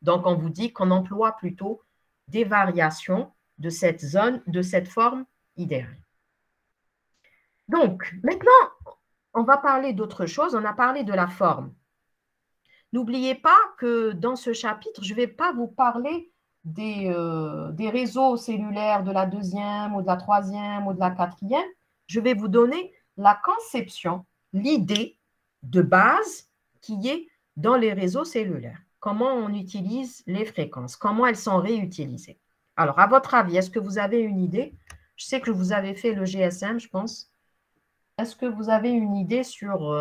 Donc, on vous dit qu'on emploie plutôt des variations de cette zone, de cette forme idéale. Donc, maintenant, on va parler d'autre chose. On a parlé de la forme. N'oubliez pas que dans ce chapitre, je ne vais pas vous parler des réseaux cellulaires de la deuxième ou de la troisième ou de la quatrième. Je vais vous donner la conception, l'idée de base qui est dans les réseaux cellulaires. Comment on utilise les fréquences, comment elles sont réutilisées. Alors, à votre avis, est-ce que vous avez une idée? Je sais que vous avez fait le GSM, je pense. Est-ce que vous avez une idée sur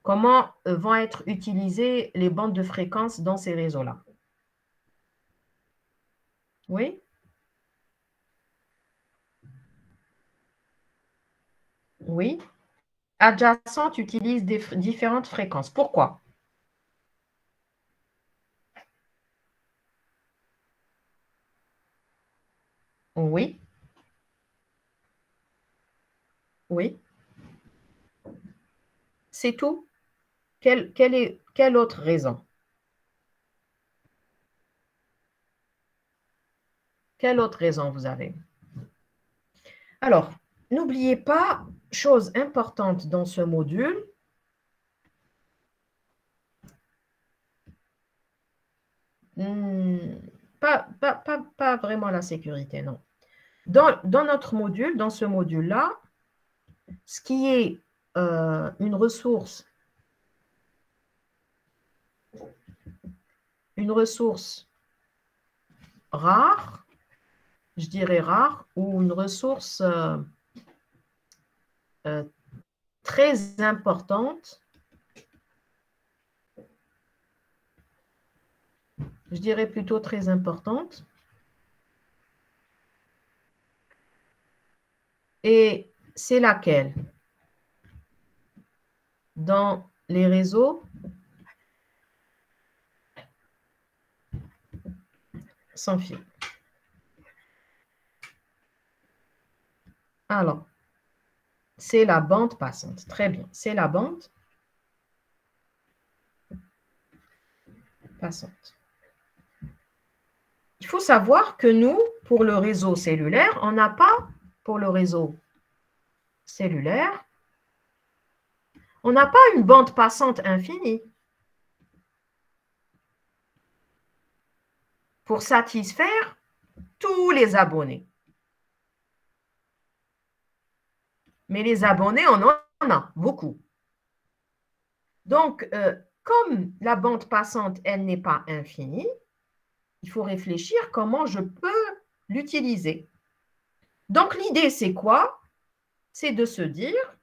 comment vont être utilisées les bandes de fréquences dans ces réseaux-là? Oui? Oui. Adjacentes utilisent différentes fréquences. Pourquoi? Oui. Oui. C'est tout? Quelle autre raison? Quelle autre raison vous avez? Alors, n'oubliez pas, chose importante dans ce module, pas vraiment la sécurité, non. Dans notre module, dans ce module-là, ce qui est une ressource rare, je dirais rare, ou une ressource très importante, je dirais plutôt très importante, Et c'est laquelle? Dans les réseaux sans fil. Alors, c'est la bande passante. Très bien. C'est la bande passante. Il faut savoir que nous, pour le réseau cellulaire, on n'a pas, pour le réseau cellulaire, on n'a pas une bande passante infinie pour satisfaire tous les abonnés. Mais les abonnés, on en a beaucoup. Donc, comme la bande passante, elle n'est pas infinie, il faut réfléchir comment je peux l'utiliser. Donc, l'idée, c'est quoi? C'est de se dire,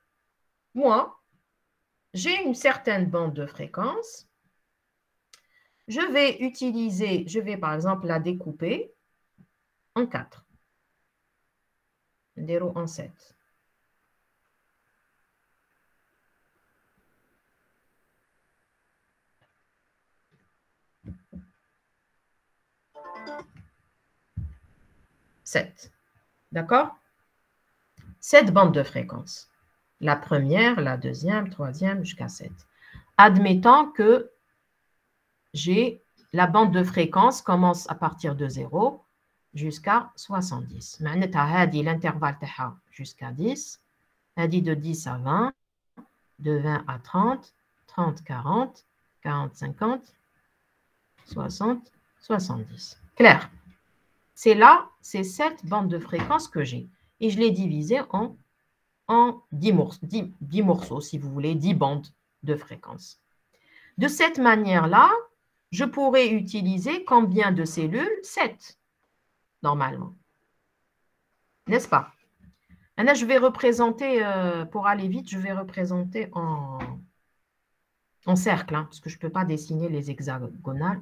moi, j'ai une certaine bande de fréquence. Je vais par exemple la découper en 4. 0 en 7. D'accord? 7 bandes de fréquence. La première, la deuxième, troisième, jusqu'à 7. Admettons que j'ai la bande de fréquence commence à partir de 0 jusqu'à 70. L'intervalle jusqu'à 10. De 10 à 20, de 20 à 30, 30, 40, 40, 50, 60, 70. Clair? C'est là, c'est cette bande de fréquence que j'ai. Et je l'ai divisée en 10 morceaux, si vous voulez, 10 bandes de fréquence. De cette manière-là, je pourrais utiliser combien de cellules? 7, normalement. N'est-ce pas? Là, je vais représenter, pour aller vite, je vais représenter en cercle, hein, parce que je ne peux pas dessiner les hexagonales,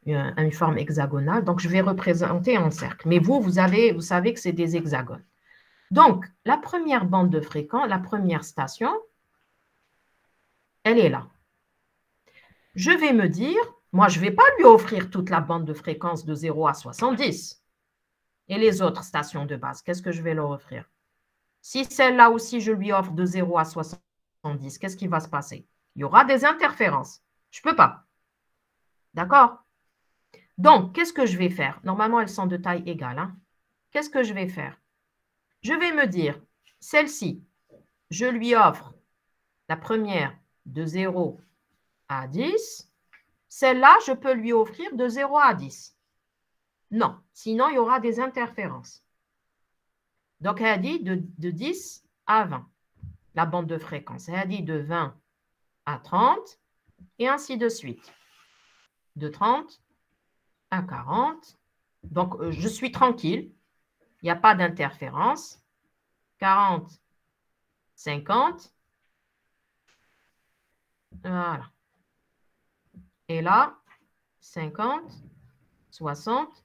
une forme hexagonale. Donc, je vais représenter en cercle. Mais vous savez que c'est des hexagones. Donc, la première bande de fréquence, la première station, elle est là. Je vais me dire, moi, je ne vais pas lui offrir toute la bande de fréquence de 0 à 70. Et les autres stations de base, qu'est-ce que je vais leur offrir? Si celle-là aussi, je lui offre de 0 à 70, qu'est-ce qui va se passer? Il y aura des interférences. Je ne peux pas. D'accord? Donc, qu'est-ce que je vais faire? Normalement, elles sont de taille égale. Hein? Qu'est-ce que je vais faire? Je vais me dire, celle-ci, je lui offre la première de 0 à 10. Celle-là, je peux lui offrir de 0 à 10. Non, sinon, il y aura des interférences. Donc, elle a dit de 10 à 20, la bande de fréquence. Elle a dit de 20 à 30, et ainsi de suite. De 30 à 40. Donc, je suis tranquille. Il n'y a pas d'interférence. 40, 50. Voilà. Et là, 50, 60,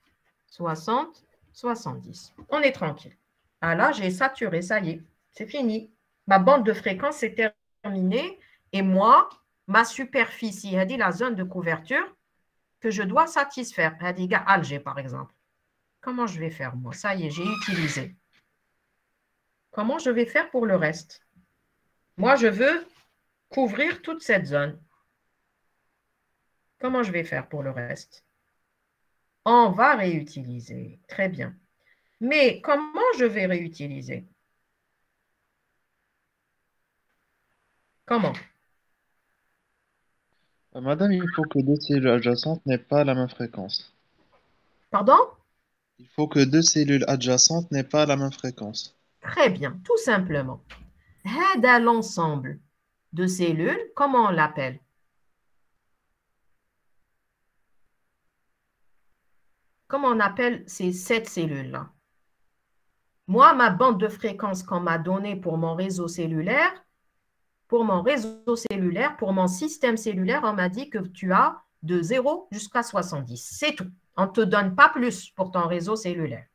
60, 70. On est tranquille. Ah là, j'ai saturé, ça y est. C'est fini. Ma bande de fréquence est terminée. Et moi, ma superficie, elle dit la zone de couverture que je dois satisfaire. Elle dit Alger, par exemple. Comment je vais faire, moi? Ça y est, j'ai utilisé. Comment je vais faire pour le reste? Moi, je veux couvrir toute cette zone. Comment je vais faire pour le reste? On va réutiliser. Très bien. Mais comment je vais réutiliser? Comment? Madame, il faut que deux cellules adjacentes n'aient pas la même fréquence. Pardon? Il faut que deux cellules adjacentes n'aient pas la même fréquence. Très bien, tout simplement. Hada l'ensemble de cellules, comment on l'appelle? Comment on appelle ces 7 cellules-là? Moi, ma bande de fréquence qu'on m'a donnée pour mon réseau cellulaire, pour mon système cellulaire, on m'a dit que tu as de 0 jusqu'à 70. C'est tout. On ne te donne pas plus pour ton réseau cellulaire.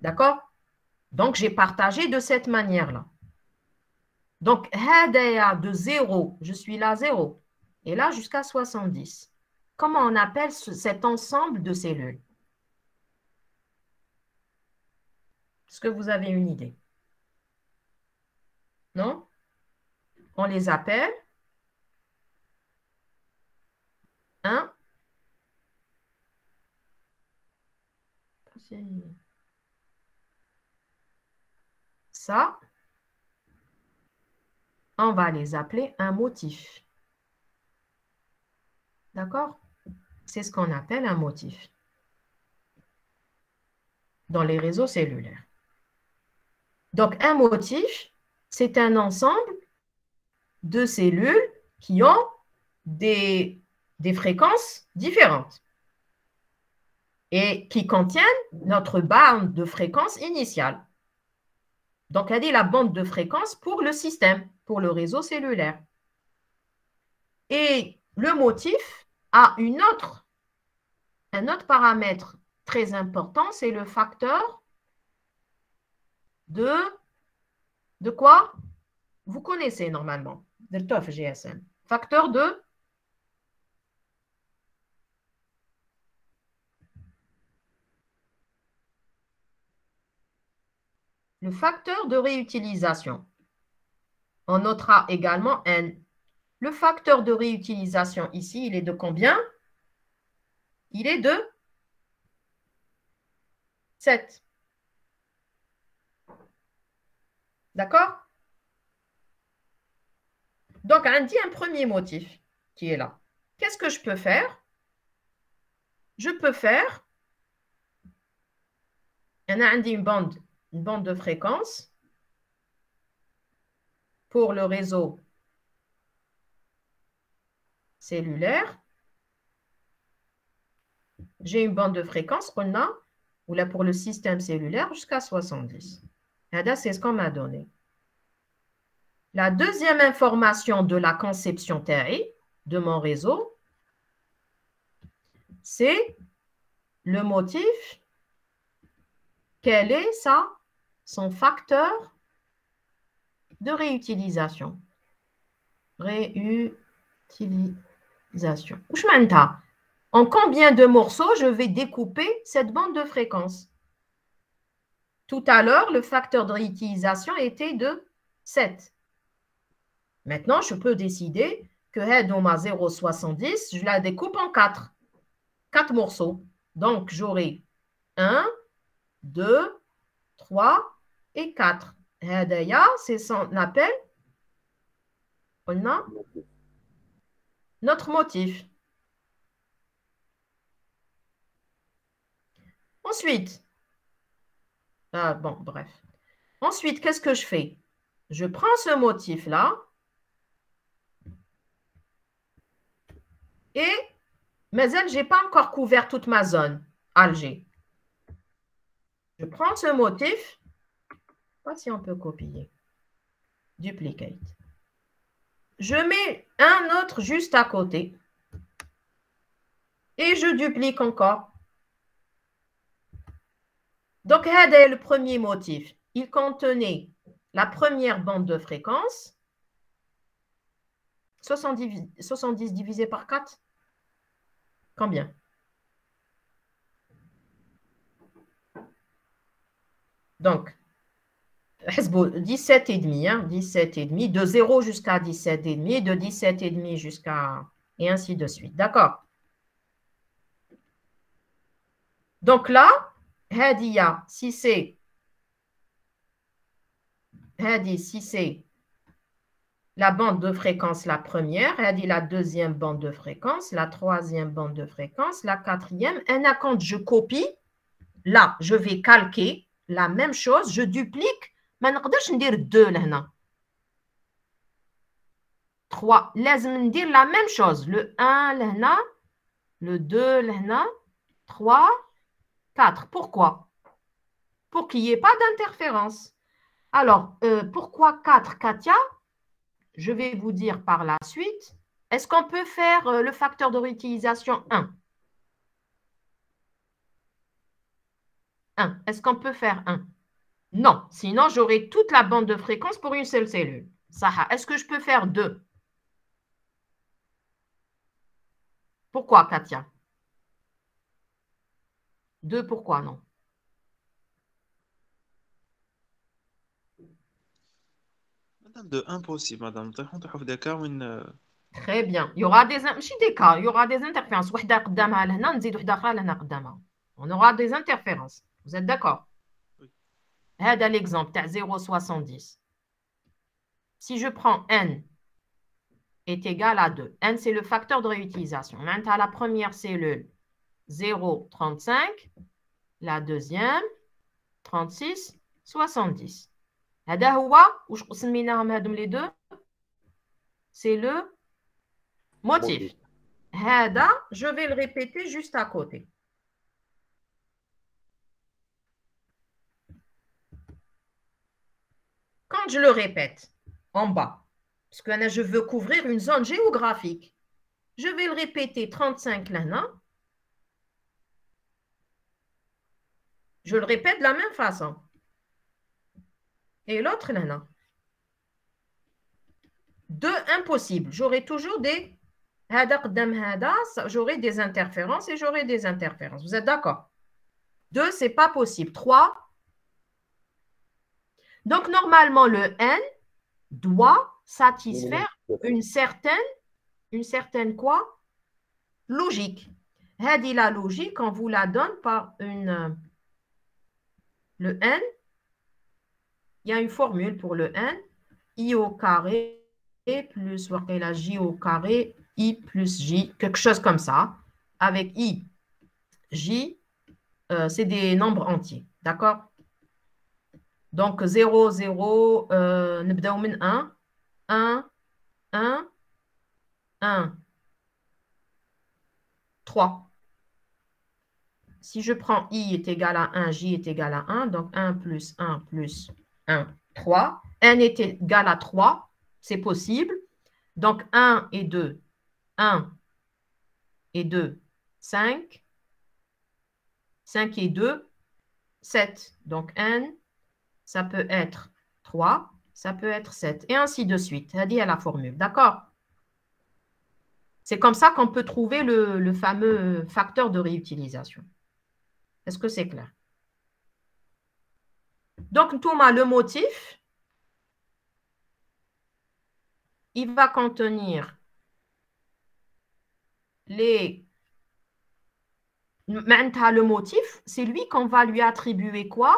D'accord? Donc, j'ai partagé de cette manière-là. Donc, hadaya de 0, je suis là 0. Et là, jusqu'à 70. Comment on appelle cet ensemble de cellules? Est-ce que vous avez une idée? Non? On les appelle un. Ça, on va les appeler un motif. D'accord? C'est ce qu'on appelle un motif dans les réseaux cellulaires. Donc, un motif, c'est un ensemble de cellules qui ont des fréquences différentes et qui contiennent notre bande de fréquence initiale. Donc, elle dit la bande de fréquence pour le système, pour le réseau cellulaire. Et le motif a un autre paramètre très important, c'est le facteur de quoi? Vous connaissez normalement, le TOF GSM. Facteur de le facteur de réutilisation. On notera également N. Le facteur de réutilisation ici, il est de combien? Il est de 7. D'accord? Donc, on dit un premier motif qui est là. Qu'est-ce que je peux faire? Je peux faire, on a une bande de fréquence pour le réseau cellulaire. J'ai une bande de fréquence, on a, ou là pour le système cellulaire, jusqu'à 70. C'est ce qu'on m'a donné. La deuxième information de la conception TAI de mon réseau, c'est le motif. Quel est son facteur de réutilisation? Réutilisation. En combien de morceaux je vais découper cette bande de fréquence? Tout à l'heure, le facteur de réutilisation était de 7. Maintenant, je peux décider que Hedoma 0,70, je la découpe en 4. 4 morceaux. Donc, j'aurai 1, 2, 3 et 4. Hedaya, c'est son appel. On a notre motif. Ensuite, bref. Ensuite, qu'est-ce que je fais? Je prends ce motif-là mais je n'ai pas encore couvert toute ma zone Alger. Je prends ce motif. Pas si on peut copier. Duplicate. Je mets un autre juste à côté. Et je duplique encore. Donc, c'est le premier motif. Il contenait la première bande de fréquence. 70 divisé par 4. Combien? Donc, 17,5, hein, 17,5, de 0 jusqu'à 17,5, de 17,5 jusqu'à... et ainsi de suite. D'accord? Donc là, Hadia, si c'est la bande de fréquence la première, Hadi la deuxième bande de fréquence, la troisième bande de fréquence, la quatrième, et quand je copie, là, je vais calquer la même chose, je duplique. ما نقدرش ندير 2 لهنا 3 لازم ندير la même chose le 1 لهنا le 2 لهنا 3 4 pourquoi pour qu'il n'y ait pas d'interférence. Alors pourquoi 4 Katia? Je vais vous dire par la suite. Est-ce qu'on peut faire le facteur de réutilisation 1? 1. Est-ce qu'on peut faire 1? Non, sinon j'aurai toute la bande de fréquence pour une seule cellule. Saha, est-ce que je peux faire 2? Pourquoi, Katia? 2, pourquoi non? Madame, de impossible, madame. On des cas où Très bien. Il y aura des cas, il y aura des interférences. وحدة قدامها لهنا نزيد وحدة أخرى لهنا قدامها. On aura des interférences. Vous êtes d'accord? Oui. هذا l'exemple تاع 0,70. Si je prends n est égal à 2, n c'est le facteur de réutilisation. Maintenant, la première cellule, 0,35, la deuxième, 36, 70. هذا هو واش سميناهم هادم les deux? C'est le motif. هذا, je vais le répéter juste à côté. Quand je le répète en bas, parce que je veux couvrir une zone géographique, je vais le répéter 35 là. Je le répète de la même façon. Et l'autre là. 2, impossible. J'aurai toujours des... J'aurai des interférences et j'aurai des interférences. Vous êtes d'accord? 2, c'est pas possible. 3. Donc, normalement, le n doit satisfaire une certaine quoi? Logique. La logique, on vous la donne par une... Le n, il y a une formule pour le n, i au carré plus la j au carré, i plus j, quelque chose comme ça, avec i, j, c'est des nombres entiers, d'accord? Donc 0, 0, نبداو من 1, 1, 1, 1, 3. Si je prends i est égal à 1, j est égal à 1, donc 1 plus 1 plus 1, 3. n est égal à 3, c'est possible. Donc 1 et 2, 1 et 2, 5. 5 et 2, 7. Donc n, ça peut être 3, ça peut être 7, et ainsi de suite. Ça dit à la formule, d'accord? C'est comme ça qu'on peut trouver le fameux facteur de réutilisation. Est-ce que c'est clair? Donc, Thomas, le motif, il va contenir les... Maintenant, le motif, c'est lui qu'on va lui attribuer quoi?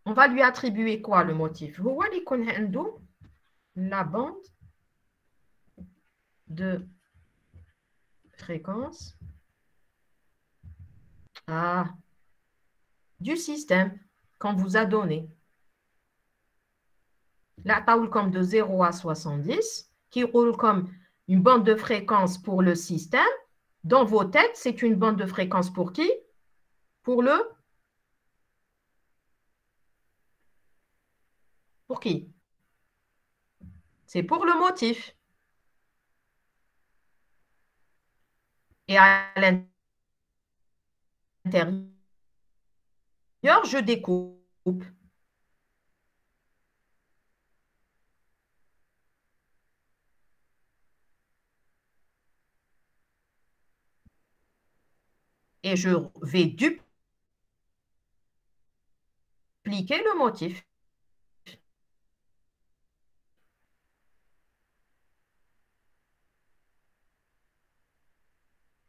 On va lui attribuer quoi, le motif? هو اللي يكون عنده la bande de fréquence du système qu'on vous a donné. La taille comme de 0 à 70, qui roule comme une bande de fréquence pour le système. Dans vos têtes, c'est une bande de fréquence pour qui? Pour le... Pour qui? C'est pour le motif. Et à l'intérieur, je découpe. Et je vais dupliquer le motif.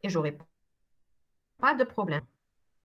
Et j'aurai pas de problème.